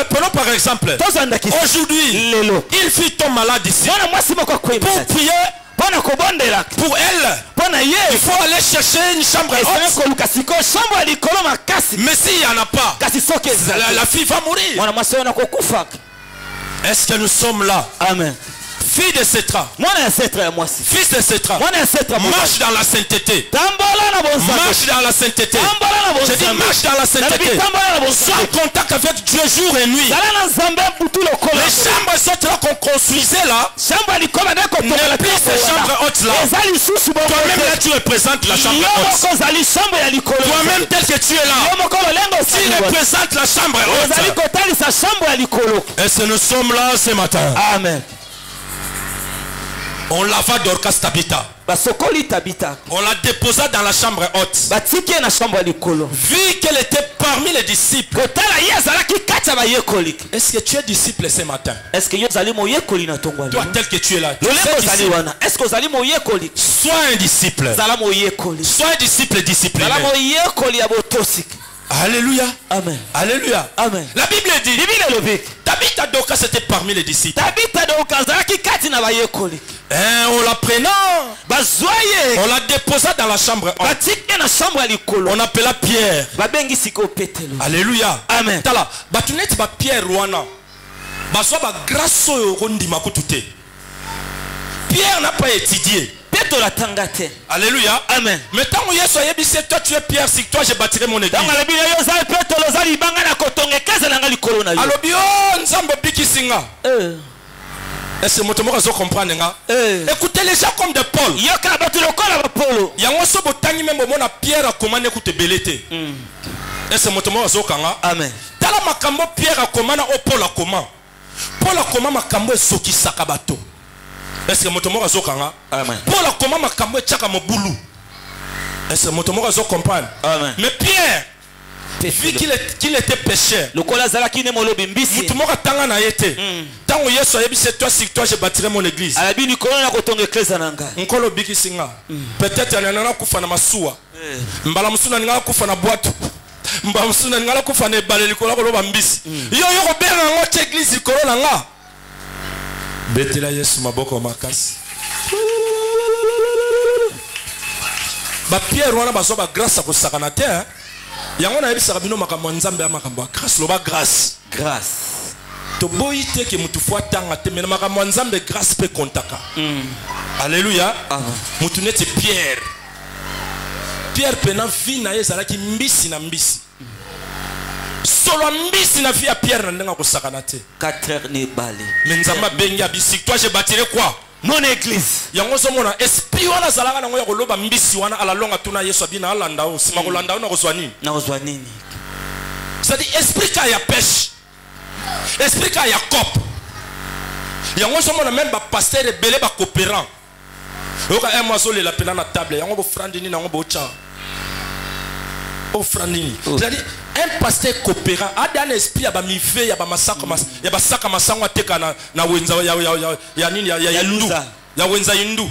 Prenons par exemple, aujourd'hui, il fit ton malade ici. Pour prier, pour elle, il faut aller chercher une chambre haute. Mais s'il n'y en a pas, la fille va mourir. Est-ce que nous sommes là? Amen. Fille de Sétra, fils de Sétra, marche dans la sainteté. Marche dans la sainteté. Je dis marche dans la sainteté. Sois en contact avec Dieu jour et nuit. Les chambres hautes là qu'on construisait là, n'est plus ces chambres hautes là. Toi-même là tu représentes la chambre haute. Toi-même tel que tu es là, tu représentes la chambre haute. Est-ce que nous sommes là ce matin? Amen. On lava Dorcas Tabitha. On la déposa dans la chambre haute. Vu qu'elle était parmi les disciples. Est-ce que tu es disciple ce matin? Toi tel que tu es là, sois un disciple. Sois un disciple discipliné. Alléluia. Amen. Alléluia. Amen. La Bible dit, Tabitha Dorcas était parmi les disciples. On la prenant, on la déposa dans la chambre. On appela Pierre. Alléluia. Amen. Pierre Rwanda. Pierre n'a pas étudié. Alléluia. Amen. Mais tant que toi tu es Pierre, si toi je bâtirai mon église. Est-ce que moto moko comprendre nga? Écoutez les gens comme de Paul. Yango so botangi même mona Pierre a commandé écoute belete. Est-ce que moto moko kanga? Amen. Tala makambo Pierre a commandé au Paul a comment? Paul a commandé makambo soki sakabato. Est-ce que moto moko kanga? Amen. Paul a commandé makambo chaka mobulu. Est-ce que moto moko comprendre? Amen. Mais Pierre, vu qu'il était pécheur, toi je bâtirai mon église. Peut-être yango na yebisa bino makambo nzambe ya makambo grâce loba grâce to boyite ke mutu fwa tanga te mena makambo nzambe grâce pe kontaka. Alléluia. Mutu neti Pierre pena vi na yezala ki mbisi na mbisi solo mbisi na vi ya Pierre na ndenga ko sakana te 4 heures ne bale mais nzamba bengi abisi toi je bâtirai quoi? Mon église. Yango somona esprit wana zalaka nango ya koloba mbisi wana ala longa tuna Yesu abina alanda o sima kolanda na kozwa nini? Na kozwa nini? C'est-à-dire esprit ka ya pêche. Esprit ka ya cop. Yango somona même ba pasteur belé ba coopérant. Oka un moiseau le la pena na table yango bo frandini nango bo cha. O frandini. C'est-à-dire un pasteur coopérant a un esprit ya ba mive ya ba masaka ya ba saka masangwa teka na wenza ya nini ya hindu ya wenza hindu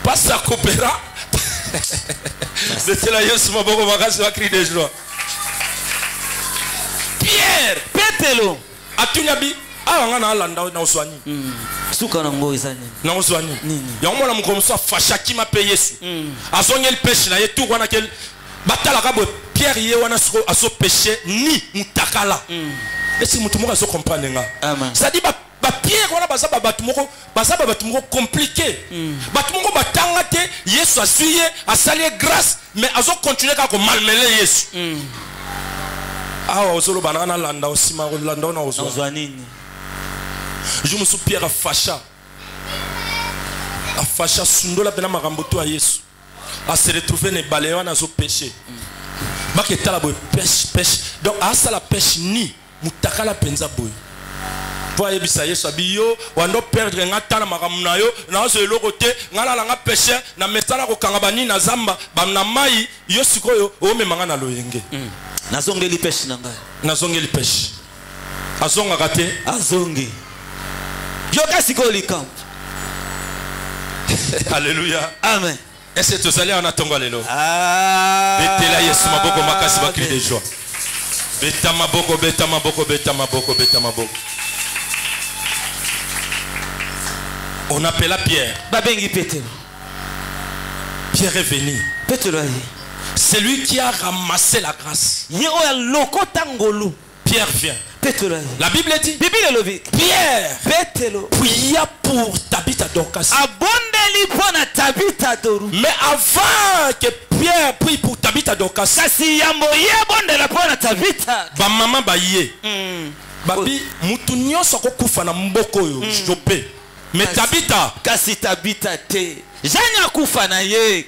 pasteur coopérant c'était la Yesu maboko makasi wa cri de joie. Pierre Petelo atunyabi awanga na alanda na oswani suka na ngo izani na oswani yango mona mukomso fashaki mape Yesu azongeli pêche na ye tout wana kel batala ka bo Pierre ye wana aso péché ni mutakala. Est-ce que mutu moko aso comprendre nga? Ça dit ba Pierre wana bazaba batu moko compliqué. Batu moko batanga te Yesu asuye asali grâce mais aso continuer ka ko malmeler Yesu. awa ozolo banana landa osima landa na ozwa Nozwanini. je me suis Pierre afacha sundola pena makambo to a Yesu a se retrouver ne balewa na zo péché baki tala boy pêche donc a ça la pêche ni mutakala penza boy pour yebisa Yesu abiyo wando perdre ngata na makambo na yo na zo eloko te ngala la nga péché na metala ko kanga bani na zamba bamna mai yo sikoyo o memanga na loyenge Nazongeli pêche na ngai. nazongeli pêche azonga kate Azongi. Yoka sikoli kamp. Alléluia. Amen. Est-ce que tu allais en attendre lelo? Ah. Betela Yesu maboko makasi ba cri de joie. Beta maboko beta maboko beta maboko beta maboko. On appela Pierre. Babengi Petero. Pierre est venu. Petero ali. C'est lui qui a ramassé la grâce. Yero ya lokota ngolu. Pierre vient. Petero ali. La Bible dit Bible lobi. Pierre Petero. pria pour Tabitha Dorcas. Abondeli pona Tabitha Doru. Mais avant que Pierre prie pour Tabitha Dorcas, Kasi yambo yebondela pona Tabitha. ba maman ba yé. Babi mutu nyonso kokufa na mboko yo jope. Mais Tabitha Kasi Tabitha te. Janya kufa na ye.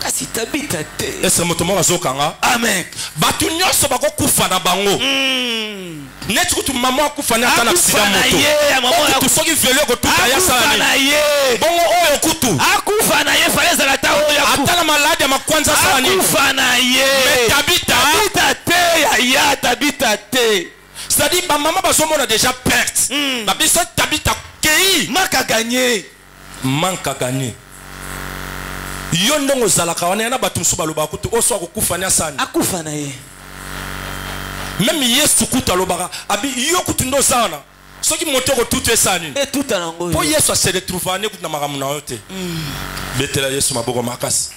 Kasi Tabitha te. est-ce que moto mo azokanga? Amen. Batu nyonso bakokufa na bango. Neti kutu maman akufa na kana accident moto. Tu soki violé ko tuta ya sana ni. Bongo oyo kutu. Akufa na ye faleza la ta oyo. Atana malade ya makwanza sana ni. Akufa na ye. Mais Tabitha te ya Tabitha te. c'est-à-dire ba maman bazomona déjà perte. Ba biso Tabitha kei Manque à gagner. manque à gagner. Yo ndongo zalaka wana na batu musu baloba kutu oso akufa na sana. Akufa na ye. Même Yesu kutu alobaka abi yo kutu ndo sana. Soki motoko tutu esani. Et tout en ango. Po Yesu se retrouve ane kutu na makambo na yote. Betela Yesu maboko makasi.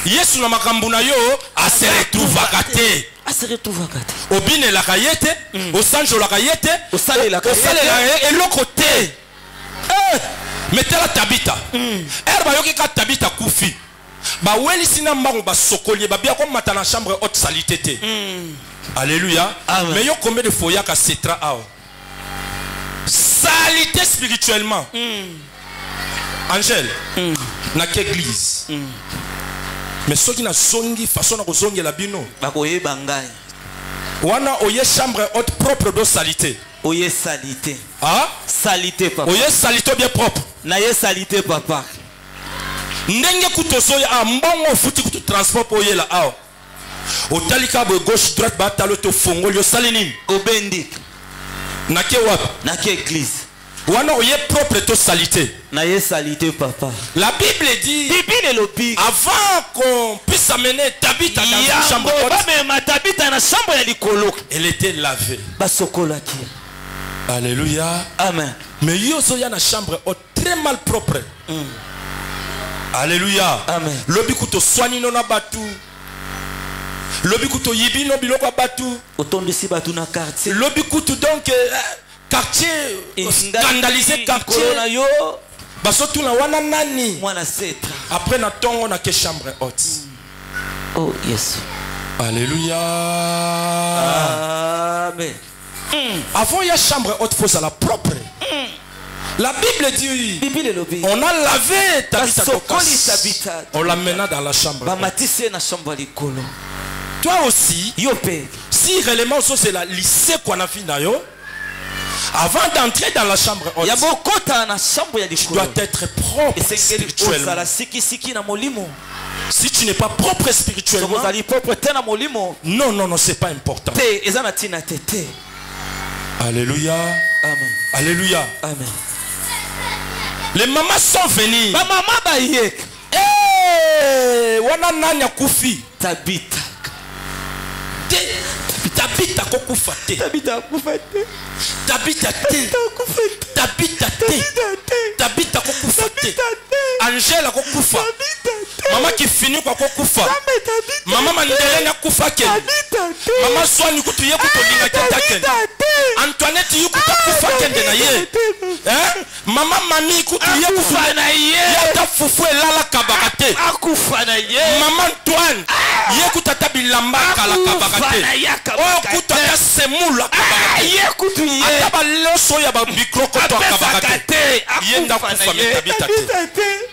Yesu na makambo na yo a se retrouve akate. A se retrouve akate. Obine la kayete, osanjo la kayete, Osale la kayete. eloko te. Metela Tabitha. Erba yoki ka Tabitha kufi. Ba weli sina mbango ba sokolier ba bia ko mata na chambre haute salité te. Alléluia. Amen. Mais yo combien de fois ya ka setra aw. Salité spirituellement. Angèle. Na l'église. Mais ceux qui na songi façon na kozongela bino. Bakoye bangai. Wana oye chambre haute propre de salité. Oye salité. Ah? Salité papa. Oye salité bien propre. Na ye salité papa. Ndenge kutozoya a mbongo futi kutu transport po yela aw. Otalika bo gauche droite ba talo to fongo yo salini. Obendi. Na ke wap. Na ke église. Wana oye propre to salité. Na ye salité papa. La Bible dit Bible lobi. avant qu'on puisse amener Tabitha dans une chambre haute, Ba me Tabitha na chambre ya likolo. elle était lavée. Ba sokolaki. Alléluia. Amen. Mais yo zoya na chambre haute très mal propre. Alléluia. Amen. Lobi kuto soigni no na batu. Lobi kuto yibi no biloko batu. Otondisi batu na quartier. Lobi kutu donc quartier scandalisé quartier. Corona yo. Baso tuna wana nani. Mwana setra. Après na tongo na ke chambre haute. Oh yes. Alléluia. Amen. Avant il y a chambre haute faut à la propre. La Bible dit Bible lobi. on a lavé Tabitha Basokoli Dorcas. Tabitha. On l'amena dans la chambre. Ba matise na chambre likolo. Toi aussi, Yo pe. si réellement c'est la lycée qu'on a fini d'ailleurs, avant d'entrer dans la chambre haute, Ya bokota na chambre ya tu likolo. dois être propre Esengeli spirituellement. osala siki na molimo. Si tu n'es pas propre spirituellement, Sokozali propre te na molimo. non, non, non, c'est pas important. Te eza na tina tete. Alléluia. Amen. Alléluia. Amen. Les mamans sont venues. Ba mama ba yek. Wana nanya kufi. Tabitha. Tabitha kokufa te. Tabitha kufate. Tabitha te. Tabitha te. Tabitha kokufa te. Angela kokufa. Mama qui finit kwa kokufa. Mama mandele na kufa ke. Mama swani kutu ye kutolinga kitake. Antoinette yu kuta kufa kende na ye. hein mama mami kutu akufa na ye yata fufu elala kabakate akufa na ye mama Antoine ye kutata bilamba kala kabakate o kutata semula kabakate ye kutu ye ataba loso ya ba micro koto kabakate ye nda kufa metabita te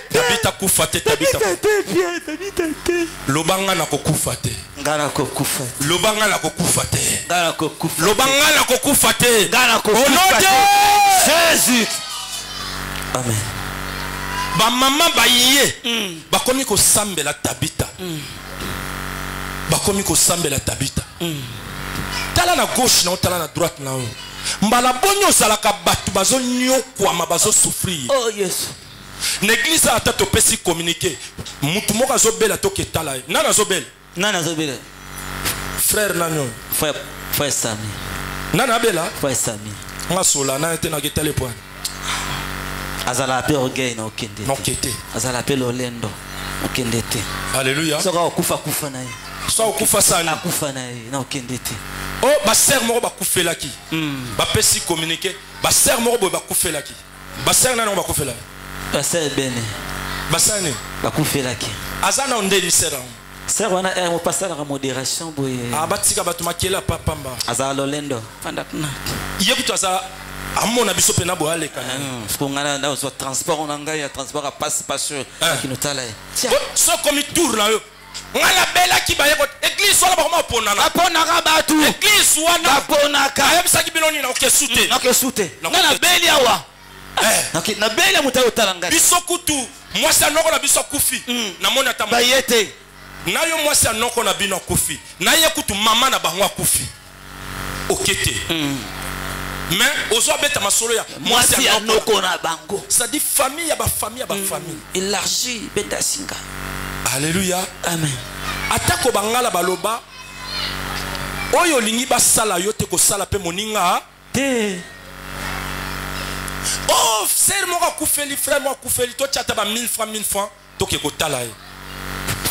tabita kufa te tabita lobanga na kokufa te ngana kokufa lobanga na kokufa te ngana kokufa lobanga na kokufa te ngana kokufa au nom de Jésus amen ba mama ba ye bakomi ko sambela tabita bakomi ko sambela tabita tala na gauche na tala na droite na mbala bonyo salaka batu bazo nyokwama bazo souffrir oh yes l'église a tato pesi communiquer mutu moko azobela to ketala nana azobela nana azobela frère nanyo frère Sami nana abela frère Sami ngasola na tena ketale point azala pe orgueil na okende non kete azala pe lolendo okende te alléluia soka okufa na ye so okufa sani akufa na ye na okende te oh ba sœur moko ba kufelaki ba pesi communiquer ba sœur moko ba kufelaki ba sœur nana ba kufela ba sœur bene ba sani ba kufelaki azana ondeli sœur sœur wana mo pasala la modération boye abatika batu makela papamba azala lolendo panda kuna yebutu aza amona biso pena bo aleka ko ngana na so transport on ngai ya transport a passe sur kinotala so comme tour na yo ngala bela ki ba yeko église wala ba ko ponana aponaka batu église wana aponaka ayebisa ki biloni na okesute na okesute ngana beli awa na beli mutayo talanga biso kutu mwasi anoko na biso kufi na mona ta bayete na yo mwasi anoko na bino kufi na ye kutu mama na bango kufi okete mais ozo beta masolo ya mwasi anoko na bango ça dit famille ya ba famille élargi benda singa alléluia amen atako bangala baloba oyo lingi basala yo te ko sala pe moninga te oh frère moko akufeli frère moko akufeli to chata ba 1000 francs to ke ko tala ye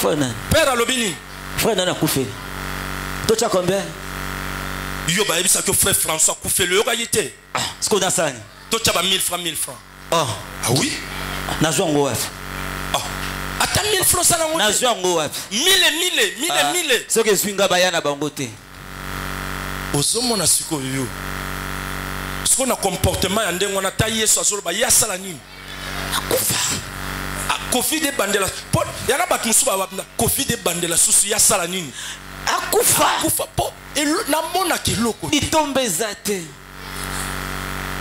fona père alobini frère nana akufeli to cha combien yo ba yebisa que frère François akufeli yo ka yete ce qu'on a ça to chaba 1000 francs oh ah oui na zongo wapi ata 1000 francs sana ngote na zongo wapi 1000 ce que swinga bayana bango te ozomona siko yo siko na comportement ya ndengo na ta Yesu azoloba ya sala nini akufa Covid bandela po yana batu musuba wabna Covid bandela susu ya sala nini akufa po na mona kiloko itombe zate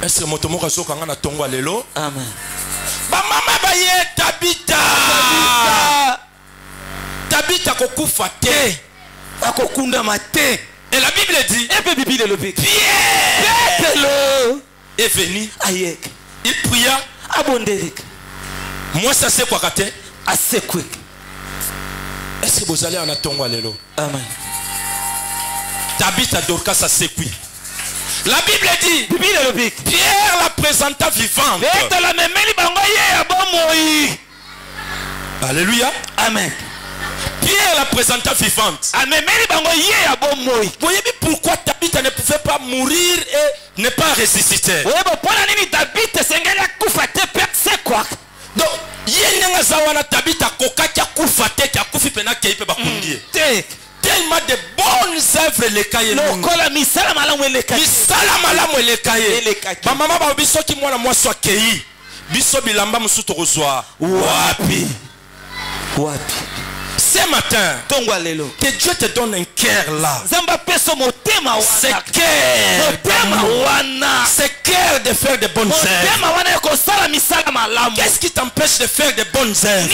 est-ce que moto moko azoka ngana tongo lelo amen ba mama ba ye tabita kokufa te akokunda mate et la Bible dit et puis Bible le pique Pierre est venu ayek il pria abondelik moi ça c'est quoi kate asekwe est-ce que vous allez en tongo lelo amen Tabita Dorcas asekwi la Bible dit Bible le pique Pierre la présenta vivante et la memeli bango ye abomoi alléluia amen Pierre la présenta vivante amemeli bango ye abomoi voyez pourquoi Tabita ne pouvait pas mourir et ne pas ressusciter voyez pourquoi nini Tabita sengela kufa te perse quoi donc yenga zawana Tabita kokaki kufa te ki akufi pena keipe bakundie te tellement de bonnes œuvres les cahiers lokola misala malamu eleka misala malamu elekaye ba mama ba biso ki mwana mwasi wa kei biso bilamba musuto kozwa wapi ce matin que Dieu te donne un cœur là ce cœur de faire de bonnes œuvres. Qu'est-ce qui t'empêche de faire de bonnes œuvres?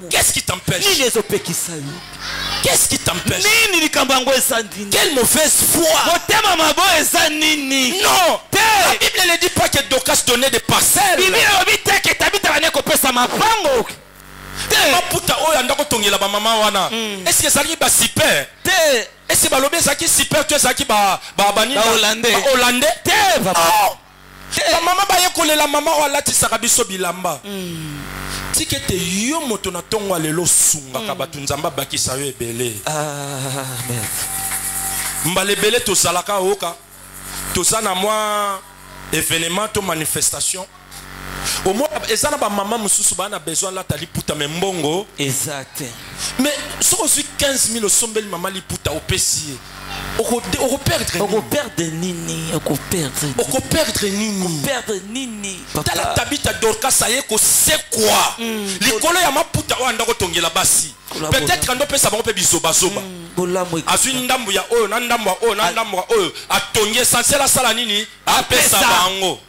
Qu'est-ce qui t'empêche? Qu'est-ce qui t'empêche? Quelle mauvaise foi! Non! La Bible ne dit pas que Dorcas donnait des parcelles. Maputa oyo andako tongela ba mama wana. Est-ce que ça qui ba super? Est-ce que ba lobé ça qui super tu ça qui ba bani hollandais? Te ba mama ba yekolela la mama wala tisaka biso bilamba. Tikete yo moto na tongo lelo sunga ka batu nzamba bakisa yo ebele. Amen. Mbale bele to salaka oka. toza na mwa événement to manifestation au moins eza na ba maman mususu ba na besoin la tali puta membongo exact mais so ko 15 000 osombeli maman li puta opesi oko perdre nini tala tabita dorka saye ko c'est quoi likolo ya maputa o anda ko tongela basi peut-être ando pesa bango pe bizoba zoba azwi ndambu ya oyo na ndambu ya oyo na ndambu ya oyo atongi essentiel asala nini apesa bango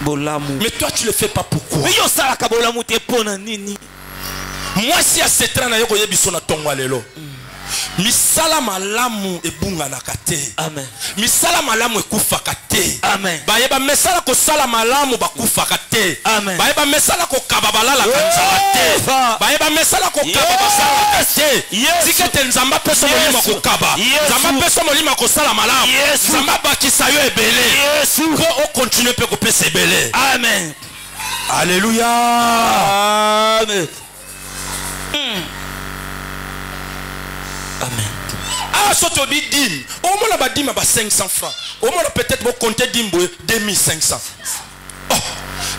bolamu. Mais toi tu le fais pas pourquoi? Mais yo sala ka bolamu te pona nini? Moi si a setra na yoko yebiso na tongo lelo. Misala malamu ebunga na kate. Amen. Misala malamu ekufa kate. Amen. Bayeba mesala ko sala malamu bakufa kate. Amen. Bayeba mesala ko kababalala kanza kate. Bayeba mesala ko kababasala kate. Tikete nzamba peso molima ko kaba. Nzamba peso molima ko sala malamu. Nzamba bakisa yo ebele. Yesu ko o continue pe ko pesa ebele. Amen. Alléluia. Amen. Amen. Ah, soto bi dim. Au moins la dim ba 500 francs. Au moins peut-être vous compter dim 2500. Oh,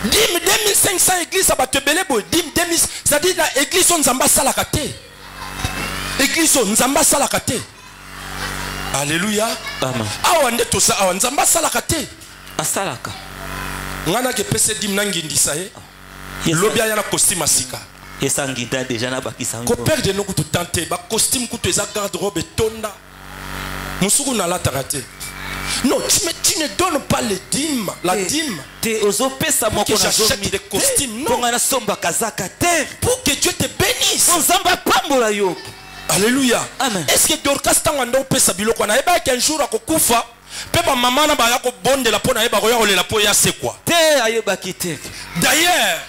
dim 2500 église ça va te belé boy. Dim 2000, ça dit la église on nzamba salakate. Église on nzamba salakate. Alléluia. Amen. Ah wande to ça ah nzamba salakate. Asalaka. Ngana ke pese dim nangindi ça eh. Lobia ya na costume asika. Esangita déjà na bakisango. Ko perdre no kutu tante ba costume kutu eza garde-robe tonda. Musuku na la tarate. Non, tu ne donnes pas les dîmes, la dîme. Te ozo pesa moko na j'achète des costumes. Non. Pour somba kazaka te. Pour que Dieu te bénisse. On zamba pambola yo. Alléluia. Amen. Est-ce que Dorcas tangando pesa biloko na eba qu'un jour akokufa pe ba maman na ba ya ko bonde la pona eba ko ya olela po ya c'est quoi? Te ayeba kite. D'ailleurs,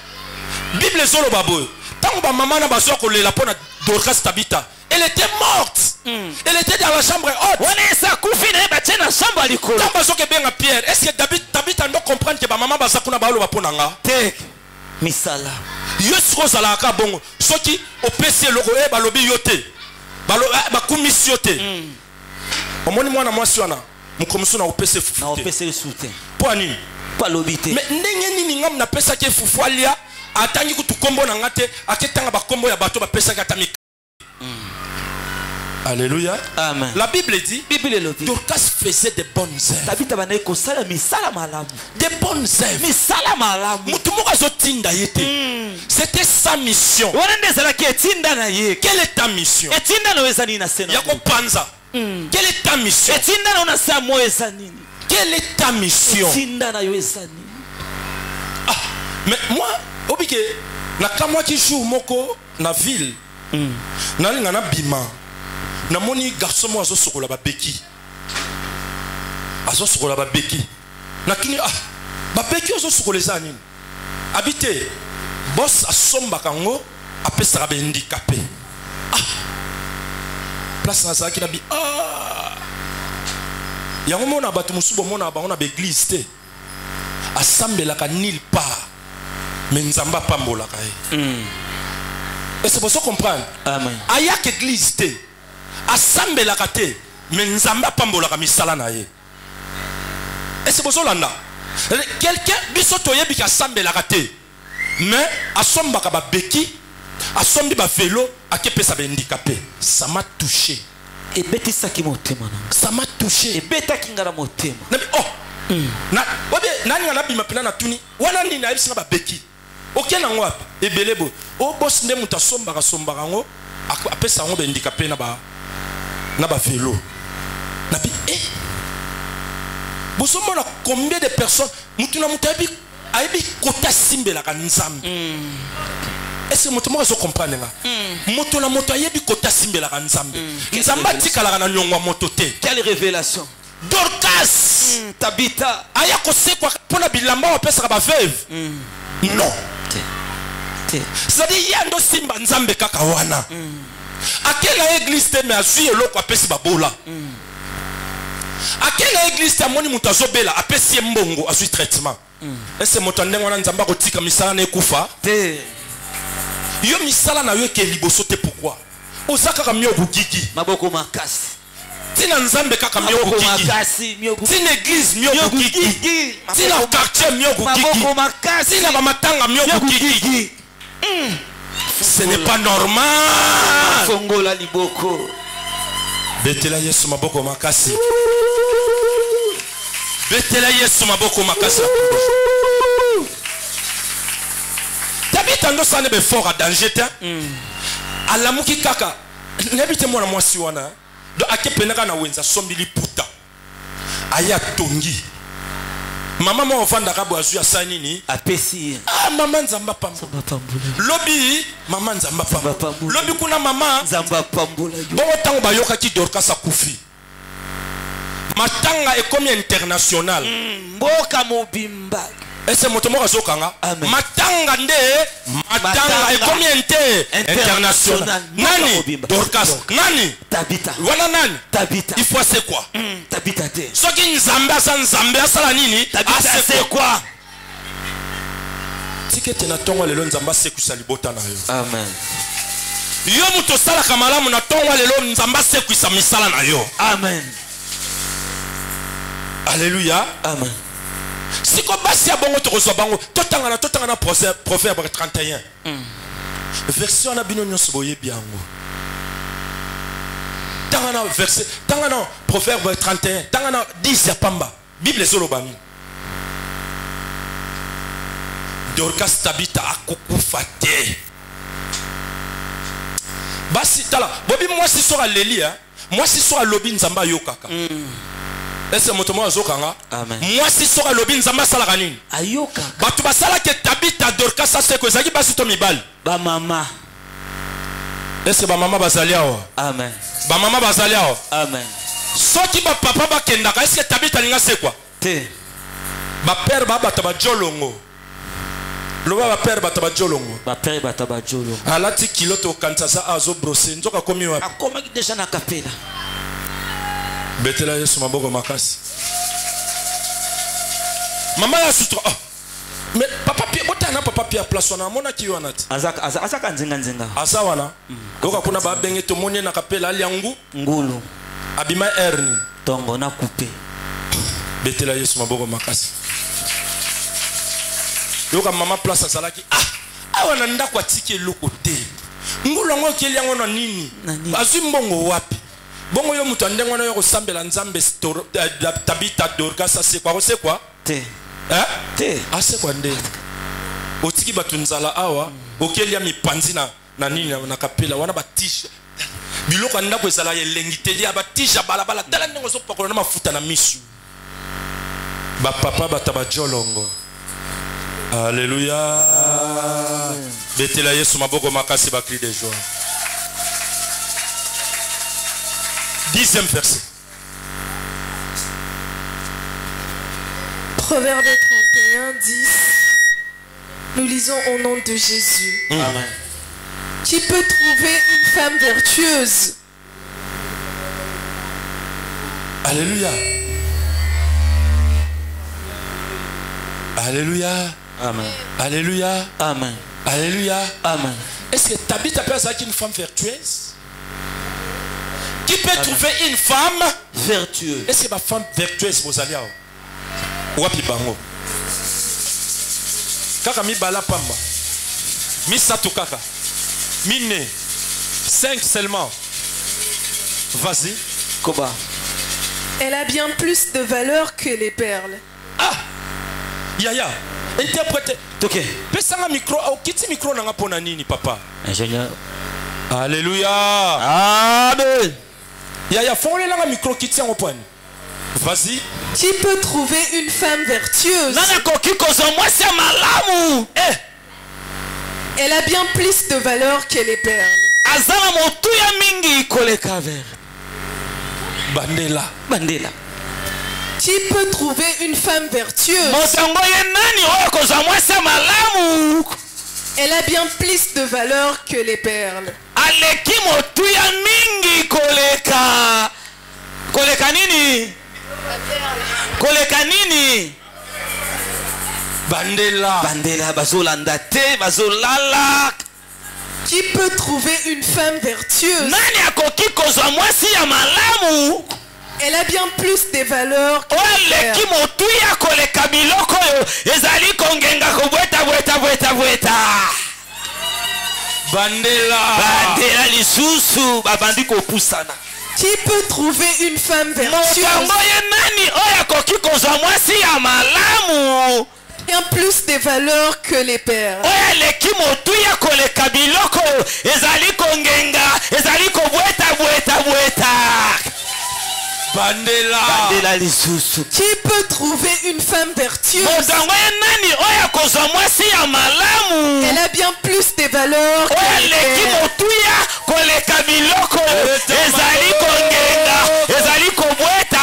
Bible solo babo. Tant que maman n'a pas souri la peau de Dorcas Tabita, elle était morte. Elle était dans la chambre haute. On est sa coufine et battu dans la chambre à l'école. Tant que bien à Pierre, est-ce que Tabita doit comprendre que maman va s'accouler à l'eau pour nanga? Te misala. Yusro zalaka bongo. Ce qui au PC le roé balobi yote, ba kumisi yote. Au moins moi na moi siona, mon commission na au PC fou. Na au PC soutien. Poani. Pas lobité. Mais n'engue ni ngam na pesa ke fou foalia. Atangi kutu kombo na ngate aketanga ba kombo ya bato ba pesa kata mi. Alléluia. Amen. La Bible dit Dorcas faisait des bonnes œuvres. Tabita bana ko sala misala malamu. Des bonnes œuvres. Misala malamu. Mutu moko azotinda yete. C'était sa mission. Wana ndezala ke tinda na ye. Quelle est ta mission? Etinda no ezani na sena. Yako panza. Quelle est ta mission? Etinda no na sa mo ezani. Quelle est ta mission? Etinda na yo ezani. Ah, mais moi obike na kamwa ki jour moko na ville na linga na bima na moni garçon mo azo sokola ba beki na kini ah ba beki azo sokola za nini habité boss asomba kango apesa ka handicapé ah place na zaki na bi ah yango mona batu musubo mona ba ona ba église te asambela ka nil part. Mais nzamba pambola kae. Et c'est pour ça comprendre. Amen. Ayak église te. Asambela kate. Mais nzamba pambola ka misala na ye. Et c'est pour ça landa. Quelqu'un bisoto yebi ka sambela kate. Mais asomba ka ba beki, asombi ba vélo, akepe sa ba handicapé. Ça m'a touché. Et beti saki motema nanga. Ça m'a touché. Et beta kingara motema. Oh. Na obe nani ngala bima pina na tuni. Wana ni na yebisa ba beki. Ok nango apa ebelebo o boss nde muta sombaka ngo apesa ngo be handicapé na ba vélo na bi bosomo na combien de personnes mutu na mutabi aibi kota simbela ka nzambe est-ce que mutu mo zo comprendre nga moto na moto aibi kota simbela ka nzambe nzamba tikala na nyongwa moto te. Quelle révélation. Dorcas Tabita aya ko sekwa pona bilamba wa pesa ba veuve non. C'est-à-dire yando simba nzambe kaka wana. Akela église te me azui eloko apesi babola. Akela église te moni mutu azobela apesi mbongo azui traitement. Ese moto ndengo wana nzamba ko tika misala na ekufa te. Yo misala na yo ke liboso te pourquoi? Osaka ka myo bukiki. Maboko makasi. Te tina nzambe kaka miogo kiki tina église miogo kiki tina quartier miogo kiki tina bamatanga miogo kiki. Ce n'est pas normal. Fongola liboko. Betela Yesu maboko makasi. Betela Yesu maboko makasi. Tabita ndo sane be fort à danger ta. Alamuki kaka. Nebite mwana mwasi wana. Do akepenaka na wenza sombili puta. Aya tongi. Mama mo ofanda ka boazu ya sanini apesi. Ah mama nzamba pambula. Lobi mama nzamba pambula. Lobi kuna mama nzamba pambula. Bongo tango bayoka ki Dorcas akufi. Matanga ekomi international. Mboka mobimba. Ese motomo kazokanga. Matanga nde matanga ekomi international. Nani Dorcas. Nani Tabita. Wana nani Tabita. Il faut c'est quoi Tabita te. Soki nzamba sa nzambe asala nini Tabita c'est quoi Tikete na tongo lelo nzamba sekuisa libota na yo. Amen. Yo muto sala kamalamu na tongo lelo nzamba sekuisa misala na yo. Amen. Alléluia. Amen. Siko basi ya bongo tokozwa bango totanga na proverbe 31. Version na bino nyonso boye biango. Tangana verset tangana proverbe 31 tangana 10 ya pamba Bible zolobami. Dorcas Tabita akukufa te. Basi tala bobi mwasi sora lelia mwasi sora lobi nzamba yo kaka. Ese motomo azokanga. Amen. Mwasi sora lobi nzamba sala kanini ayoka batu basala ke Tabita Dorcas aseko ezaki basi to mibali ba mama. Ese ba mama bazali awa. Amen. Ba mama bazali awa. Amen. Soki ba papa ba kendaka ese Tabita linga sekwa te ba père ba bata ba jolongo loba ba père bata ba jolongo ba père bata ba jolongo alati kiloto kansasa azo brosser nzoka komi wa akoma déjà na kapela. Betela Yesu maboko makasi mama ya sutra. Mais papa pia botana papa pia place wana mona ki wana ti azaka nzinga asa wana oka kuna ba benge to monye na kapela ali yangu ngulu abima erni tongo na couper. Betela Yesu maboko makasi yoka mama place asalaki awana ndako atiki eloko te ngulu ngo keli yango na nini azwi mbongo wapi bongo yo mutu ndengo na yo kosambela nzambe Tabita Dorcas c'est quoi te te asekwa nde otiki batu nzala awa okelia mipanzi na nini na kapela wana batisha biloko ndako ezala elengi te ya batisha balabala tala ndenge ozopakola na mafuta na misu ba papa bataba jolongo. Alléluia. Betela Yesu maboko makasi ba cri de joie. 10e verset. Proverbe 31, 10. Nous lisons au nom de Jésus. Amen. Qui peut trouver une femme vertueuse? Alléluia. Alléluia. Amen. Alléluia. Amen. Alléluia. Amen. Est-ce que Tabita peut être une femme vertueuse? Qui peut trouver une femme vertueuse? Est-ce que ma femme vertueuse vous allez wapi bango? Kaka mi bala pamba. Mi sato kaka. Mine. 5 seulement. Vas-y. Koba. Elle a bien plus de valeur que les perles. Ah! Yaya. Interprète. Ok. Pesanga micro. Au kiti micro nanga pona nini papa? Ingénieur. Alléluia. Amen. Yaya, faut aller là micro kiti en point. Vas-y. Qui peut trouver une femme vertueuse? Nana koki kozo moi c'est malamu. Elle a bien plus de valeur que les perles. Azala motuya mingi koleka ver. Bandela. Bandela. Qui peut trouver une femme vertueuse? Mosango ye nani oyo kozo moi c'est malamu. Elle a bien plus de valeur que les perles. Aleki motuya mingi koleka. Koleka nini? Koleka nini? Bandela. Bandela bazolanda te bazolala. Qui peut trouver une femme vertueuse? Nani akoki kozwa mwasi ya malamu? Elle a bien plus de valeur que oyo les eleki perles. motuya koleka biloko oyo ezali kongenga kobweta Bandela. bandela lisusu babandi kopusana. Qui peut trouver une femme moto vertueuse yango ye nani oyo akoki kozwa mwasi ya malamu bien plus de valeur que les perles? oyo eleki motuya koleka biloko oyo ezali kongenga ezali kobweta bandela lisusu. Qui peut trouver une femme vertueuse? moto yango ye nani oyo akozwa mwasi ya malamu Elle a bien plus de valeur que oyo les eleki perles. motuya koleka biloko oyo ezali kongenga ezali kobweta.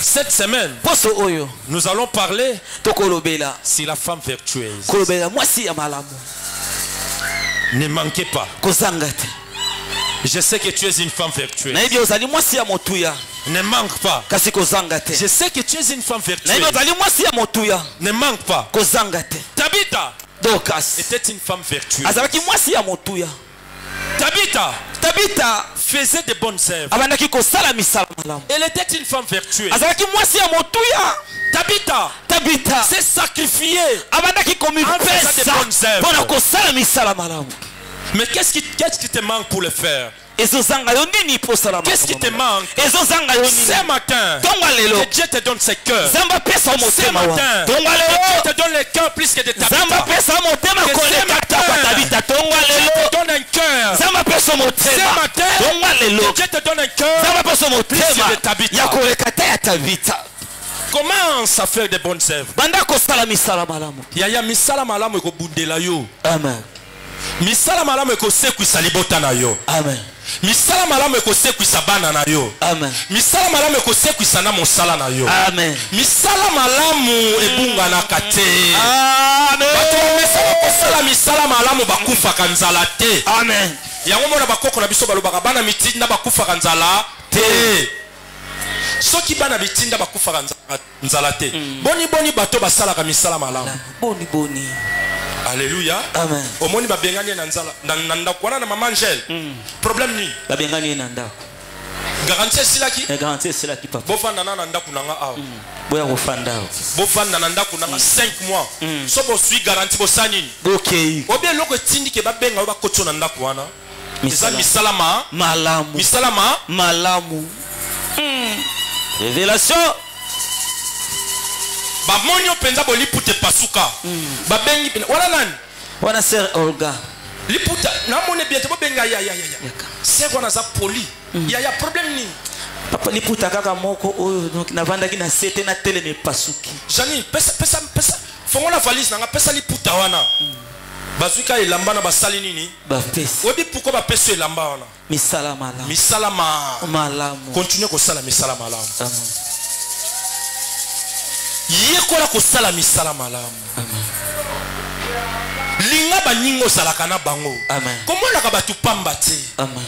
Cette semaine, poso oyo nous allons parler tokolobela sur la femme vertueuse. kolobela mwasi ya malamu Ne manquez pas. kozanga te. Je sais que tu es une femme vertueuse. nayebi ozali mwasi ya motuya Ne manque pas. kasi kozanga te. Je sais que tu es une femme nayebi vertueuse. ozali mwasi ya motuya Ne manque pas. kozanga te. Tabitha Dorcas était une femme vertueuse. azalaki mwasi ya motuya. Tabitha faisait de bonnes œuvres. abandaki kosala misala malamu. Elle était une femme vertueuse. azalaki mwasi ya motuya. Tabitha s'est sacrifiée. abandaki komipesa mpona kosala misala malamu. Mais qu'est-ce qui te manque pour le faire? ezozanga yo nini posala Qu'est-ce qui te manque? ezozanga yo nini Ce matin, tonga lelo que Dieu te donne ses cœurs. zamba pesa Ce motema wa matin, tonga que lelo Dieu te donne les cœurs plus que de zamba Tabitha. pesa motema Que ce koleka matin, tapa Tabitha tonga Dieu lelo te donne un cœur. zamba pesa Ce motema matin, tonga lelo que Dieu te donne un cœur. zamba pesa motema de Tabitha. ya koleka ta ya Tabitha. Commence à faire de bonnes œuvres. banda kosala misala malamu. Yaya misala malamu ekobundela yo. Amen. Misala malamu ekosekwisa libota na yo. Amen. Misala malamu ekosekwisa bana na yo. Amen. Misala malamu ekosekwisa na mosala na yo. Amen. Misala malamu ebunganaka te. Amen. Bato bamesala kosala misala malamu bakufaka nzala te. Amen. Yango mona bakoko na biso balobaka bana mitinda bakufaka nzala te. Soki bana bitinda bakufaka nzala te. Boni bato basalaka misala malamu. Boni. Alléluia. Amen. Omoni babengani na nzala na ndako wana na mama Angèle. Problème ni babengani na ndako. Garantie silaki? Garantie silaki papa. Bofanda na ndako nanga awa. Boya kofanda. Bofanda na ndako nanga 5 mois. So bo suis garantie bo sanini. Okay. Obie loko tindi ke babenga ba kotso na ndako wana. Misala misalama malamu. Misalama malamu. Révélation. Bamoni openza bo lipute pasuka. Babengi wala nani? Wana sœur Olga. Liputa na mone bien te bobenga ya. C'est quoi na za poli? Ya problème ni. Papa liputa kaka moko oyo donc navandaki na sete na tele me pasuki. Jani pesa fongo la valise nanga pesa liputa wana. Bazuka elamba na basali nini? Ba pesa. Obi pourquoi ba pesa elamba wana? Misala malamu. Misala malamu. Continue ko sala misala malamu. Amen. Yekola ko sala misala malamu. Amen. Linga baningo salaka na bango. Amen. Comment na ka batu pamba te? Amen.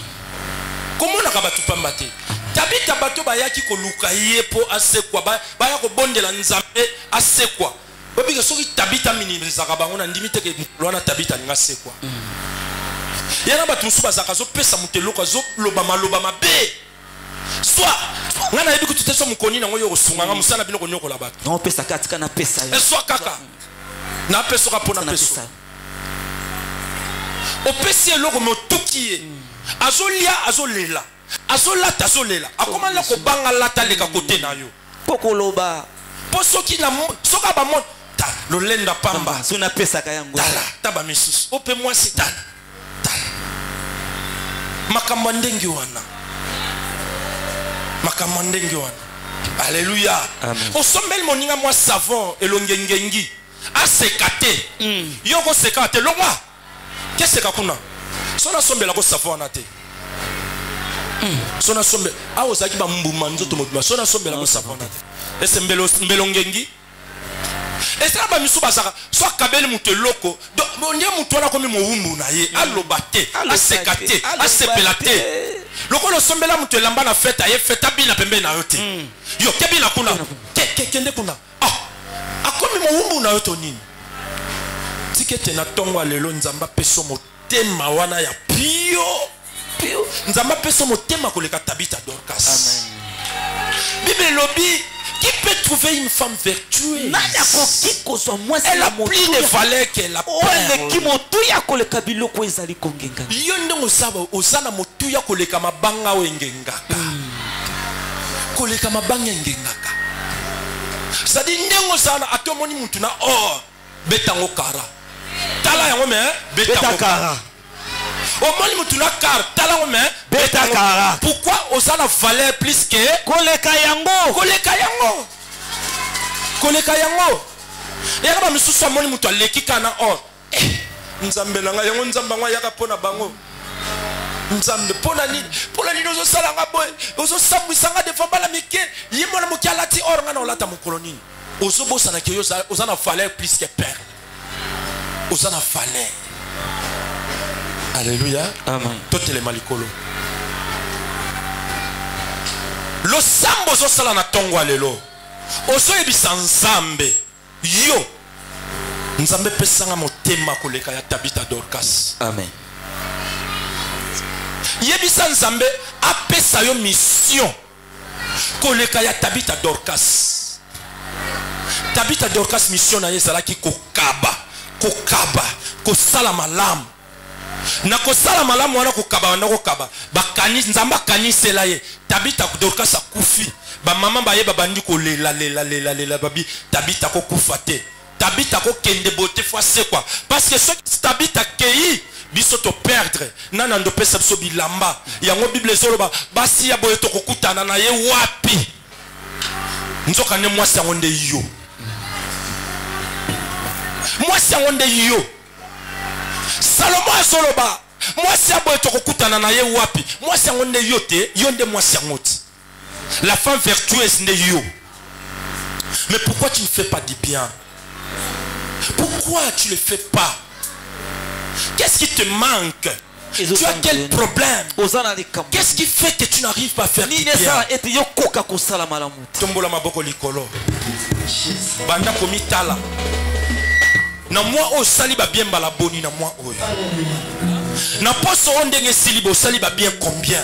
Comment na ka batu pamba te? Tabita bato bayaki ko luka yepo asekwa ba ya ko bondela nzambe asekwa. Obi ke soki Tabita minimizaka bango na ndimi te ke lwana Tabita ninga sekwa. Yana batu musuba zakazo pesa muteloko zo loba maloba mabe. Soit ngana yebi ko tuteso mukoni na ngoyo kosunga nga musana bino konyoko la bato. Non pesa katika na pesa. Soit kaka. Na peso ka pona peso. Opesi eloko motukiye. Azolia azolela. Azolata azolela. Akoma la ko banga lata leka kote na yo. Pokoloba. Posoki na soka ba mon ta lolenda pamba. Suna pesa kayango. Tala taba misus. Ope moi c'est tala. Makambo ndenge wana. Makambo ndenge wana. Alléluia. Osombel moninga moi savon elongengengi. Asekate. Yoko sekate longwa. Qu'est-ce que kuna? Sona sombela ko savon na te. Sona sombe a ozaki ba mbuma nzoto mobima sona sombela ko savon na te. Ese mbelongengi. Esa ba misuba saka so kabeli muteloko. Donc onye mutu wana komi moumbu na ye alobate, asekate, asepelate. Lokolo sombela mutu elamba na feta ye feta bina pembe na yote. Yo kebina kuna. Kende kuna. Ah. Akomi moumbu na yoto nini? tikete na tongo lelo nzamba peso motema wana ya pio nzamba peso motema koleka Tabitha Dorcas. Amen. Bible lobby, qui peut trouver une femme vertueuse? Elle a plus de valeur que la perle. Yondo osaba osana motuya koleka mabanga wengengaka. Koleka mabanga ngengaka. C'est-à-dire ndengo sana atomoni mutu na or betango kara. Tala yango me betango kara. Omoni mutu na kara tala yango me betango kara. Pourquoi osana valeur plus que koleka yango? Koleka yango. Koleka yango. Yaka misusu amoni mutu aleki kana or. Nzambe langa yango nzamba ngwa yaka pona bango. Nzambe pona ni ozo salanga boy ozo sambwisanga de fambala mike yimona mukialati or ngana olata mukoloni ozo bosana ke yo ozana valeur plus que perle. Ozana valeur. Alléluia. Amen. Totele malikolo. Lo sambo zo sala na tongo alelo. Ozo ebisa nzambe. Yo. Nzambe pesanga motema koleka ya Tabitha Dorcas. Amen. Yebisa nzambe apesa yo mission koleka ya Tabitha Dorcas. Tabitha Dorcas mission na yezalaki kokaba kosala malamu. Na kosala malamu wana kokaba na kokaba bakani nzamba kanisela ye Tabitha Dorcas akufi ba mama ba ye babandi ko lela babi Tabitha ko kufa te. Tabitha ko kende bote fois c'est quoi parce que ce Tabitha kei biso to perdre nana ndo pesa biso bilamba yango Bible zoloba basi ya boye to kokutana na ye wapi nzoka ne mwasi yango nde yo mwasi yango nde yo Salomon azoloba mwasi ya boye to kokutana na ye wapi mwasi yango nde yo te yo nde mwasi yango ti la femme vertueuse nde yo. Mais pourquoi tu ne fais pas du bien? Pourquoi tu ne le fais pas? Qu'est-ce qui te manque? Tu as quel problème? Qu'est-ce qui fait que tu n'arrives pas à faire du bien? Tombola maboko likolo. Banda komitala. Na moi o saliba bien bala boni na moi oyo. Na poso ondenge silibo saliba bien combien?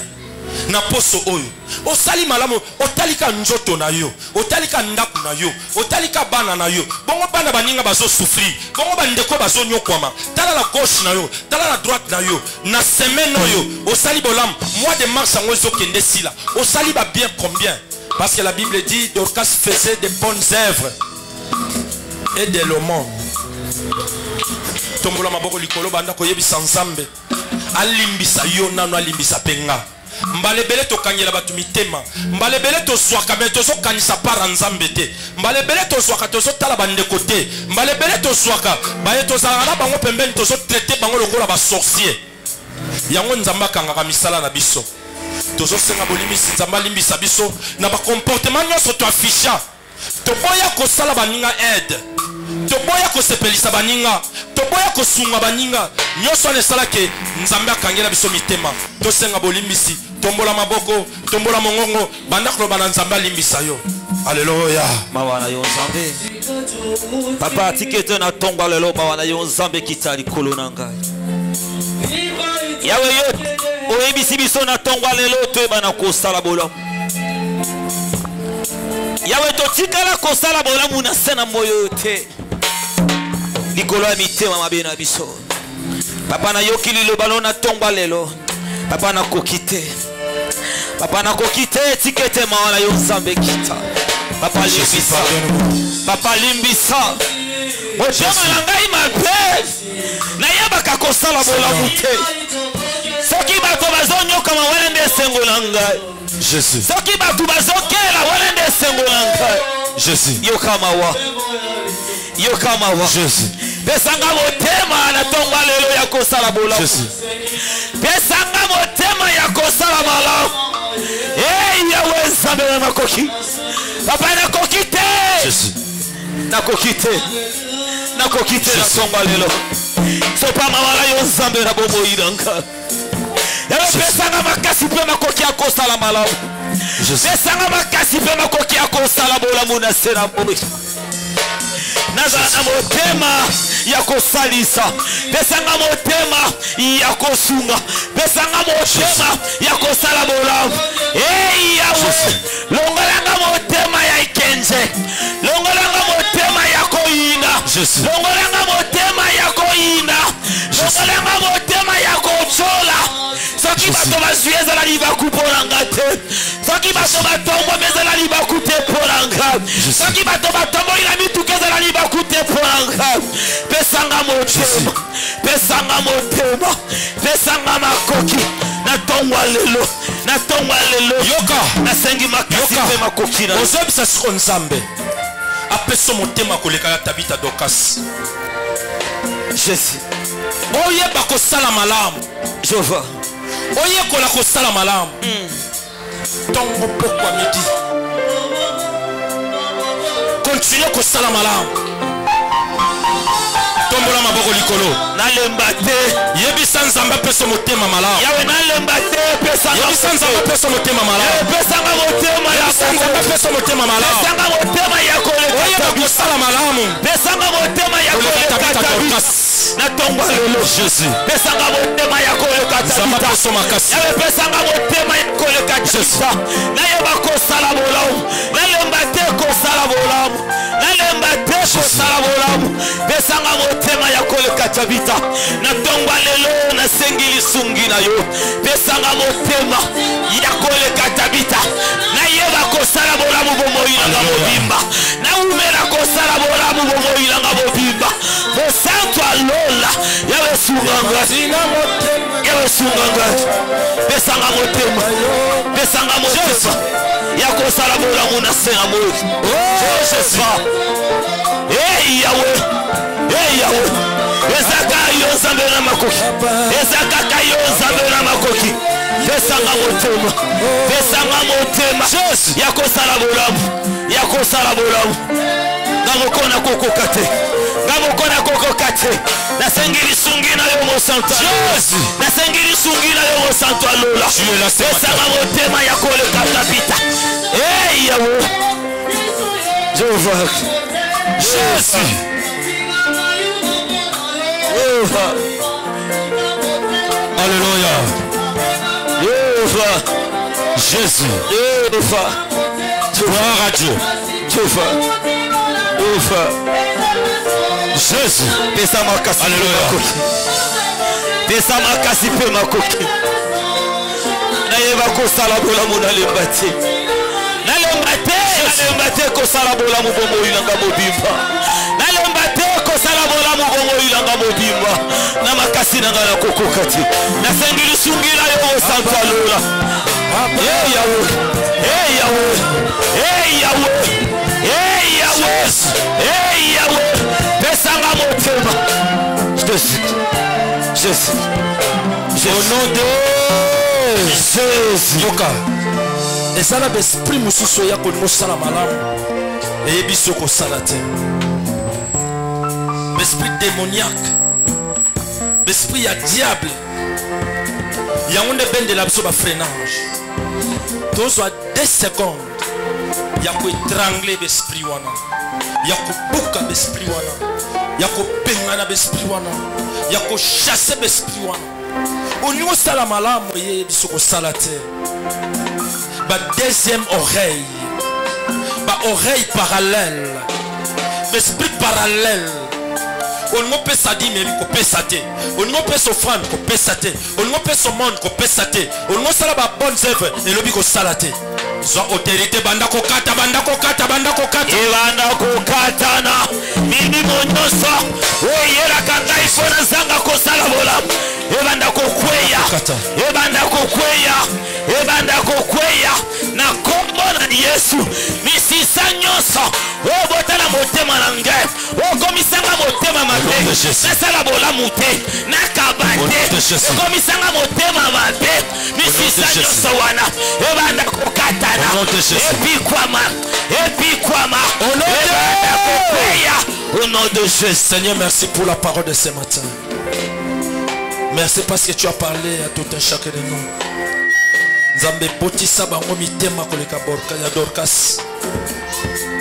Na poso oyo osali malamu otalika njoto na yo otalika ndaku na yo otalika bana na yo bongo bana baninga bazo souffrir bongo bandeko bazo nyokwama tala la gauche na yo tala la droite na yo na semaine oyo osali bolam mois de mars ango ezokende sila osali ba bien combien? Parce que la Bible dit Dorcas faisait de bonnes œuvres et de l'homme. Tombola maboko likolo banda koyebisa nzambe alimbisa yo nano alimbisa penga. Mbalebele to kanyela batu mitema mbalebele to swaka me to so kanisa para nzambe te mbalebele to swaka to so tala bande côté mbalebele to swaka baye to zala bango pembeni to so traiter bango lokola ba sorcier yango nzamba kanga misala na biso to so senga bolimisi nzamba limbisa biso na ba comportement nyonso to afficha to boya ko sala baninga aide to boya ko sepelisa baninga to boya ko sunga baninga nyonso ne sala ke nzamba kangela biso mitema to senga bolimisi tombola maboko tombola mongongo banda ko bana nzamba limbisa yo. Alléluia. Mawana yo nzambe papa tikete na tonga lelo mawana yo nzambe kitali kolona ngai yawe yo oyebisi biso na tonga lelo to bana ko sala bolamu yawe to tikala ko sala bolamu na sena moyo te likolo ya mitema mabe na biso papa na yokili lo balona tonga lelo papa na kokite papa na kokite tikete mawana yo nzambe kita papa limbisa papa limbisa otema na ngai mabe na yabaka kosala bolamu te soki bato bazonyoka mawana nde sengo na ngai Jésus. Soki bato bazokela wana nde sengo na ngai Jésus. Yo kama wa Jésus. Pesanga motema na tonga lelo ya kosala bolamu Jésus. Pesanga motema ya kosala malamu yawe nzambe na makoki papa na kokite Jésus. na kokite na tonga lelo sopa mawala yo nzambe na bobo iranga yawe pesanga makasi pe makoki ya kosala malamu pesanga makasi pe makoki ya kosala bolamu na sena bobo nazala na motema ya kosalisa pesanga motema ya kosunga pesanga motema ya kosala bolamu yawe longolanga motema ya ikenze longolanga motema ya koyina longolanga motema ya koyina longolanga motema ya kochola soki bato bazwi ezalaki bakupolanga te soki bato batombo ezalaki bakute polanga soki bato batombolela mituka ezalaki bakute polanga pesanga motema pesanga motema pesanga makoki natongwa lelo yoka nasengi makasi mpe makoki na ozobisa siko nzambe apeso motema koleka ya Tabita Dorcas Jésus oyeba kosala malamu Jehova oyekola kosala malamu ntongo pokwa midi continue kosala malamu tombola maboko likolo nalemba te yebisa nzambe apeso motema malamu yawe nalemba te yebisa nzambe apeso motema malamu pesanga motema yebisa nzambe apeso motema malamu pesanga motema ya koleka oyeba kosala malamu pesanga motema ya koleka Tabita natongwa lelo Jésus pesanga motema ya koleka nzambe apeso makasi yawe pesanga motema ya koleka Tabita nayeba kosala bolamu nalemba te kosala bolamu nalemba te kosala bolamu pesanga motema ya koleka Tabita natongwa lelo nasengi lisungi na yo pesanga motema ya koleka Tabita nayeba kosala bolamu bomoyilanga mobimba naumela kosala bolamu bomoyilanga mobimba bosantu alola yawe sunganga pesanga motema ya kosala bolamu na senga moyo yawe ezaka yo nzambe na makoki ezakaka yo nzambe na makoki pesanga motema ya kosala bolamu ngamokona kokoka te nasengi lisungi na yo mosantu alola pesanga motema ya koleka Tabita yawe Jehova Jésus alléluia Jehova Jésus gloire à Dieu Jésus pesa makasi mpe makoki nayeba kosala bolamu nalemba te kosala bolamu bomoyilanga mobimba nalemba te kosala bolamu bomoyilanga mobimba na makasi nanga nakokoka te nasengi lisungi na yo mosantu alola yawe pesanga motema Jésus au nom de Jésus yoka ezala besprit mosusu oya kolinga osala malamu eyebi so kosala te besprit démoniaque besprit ya diable yango nde bendela biso bafreinage tozwa 2 secondes ya koetrangle besprit wana ya kobuka besprit wana ya kopengana besprit wana ya kochasse besprit wana olingi osala malamu eyebi so kosala te deuxième oreille oreille parallèle l'esprit parallèle olingo pesa dime kopesa te olingo pesa offrande kopesa te olingo pesa monde kopesa te olingo sala ba bonnes œuvres elobi kosala te zwa autorité banda kokata ebanda milimo nyonso oyelaka ngai mpo nazanga kosala bolamu ebanda kokweya na kombo na Yesu misisa nyonso obotala motema na ngai okomisanga motema mabe nasala bolamu te nakaba te okomisanga motema mabe misisa nyonso wana ebanda kokatana epikwama ebanda kokweya au nom de Jésus. Seigneur, merci pour la parole de ce matin. Merci parce que tu as parlé à tout un chacun de nous. Nzambe botisa bango mitema koleka borka ya Dorcas.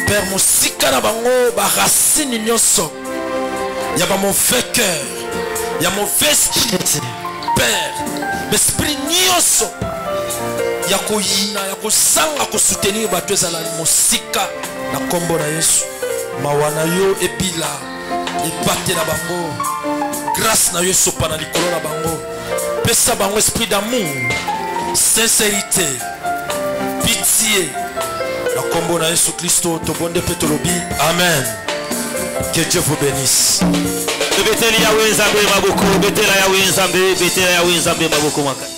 Père mosika na bango ba racine nyonso ya ba mauvais cœur ya mauvais esprit Père l'esprit nyonso ya koyina ya kosanga kosoutenir bato ezala mosika na kombo na Yesu mawana yo epila epate na bango grâce na yo esopa na likolo na bango pesa bango esprit d'amour sincérité pitié na kombo na Yesu Kristo tobonde pe tolobi amen. Que Dieu vous bénisse. Betela ya wenzambe maboko, betela ya wenzambe, betela ya wenzambe maboko maka.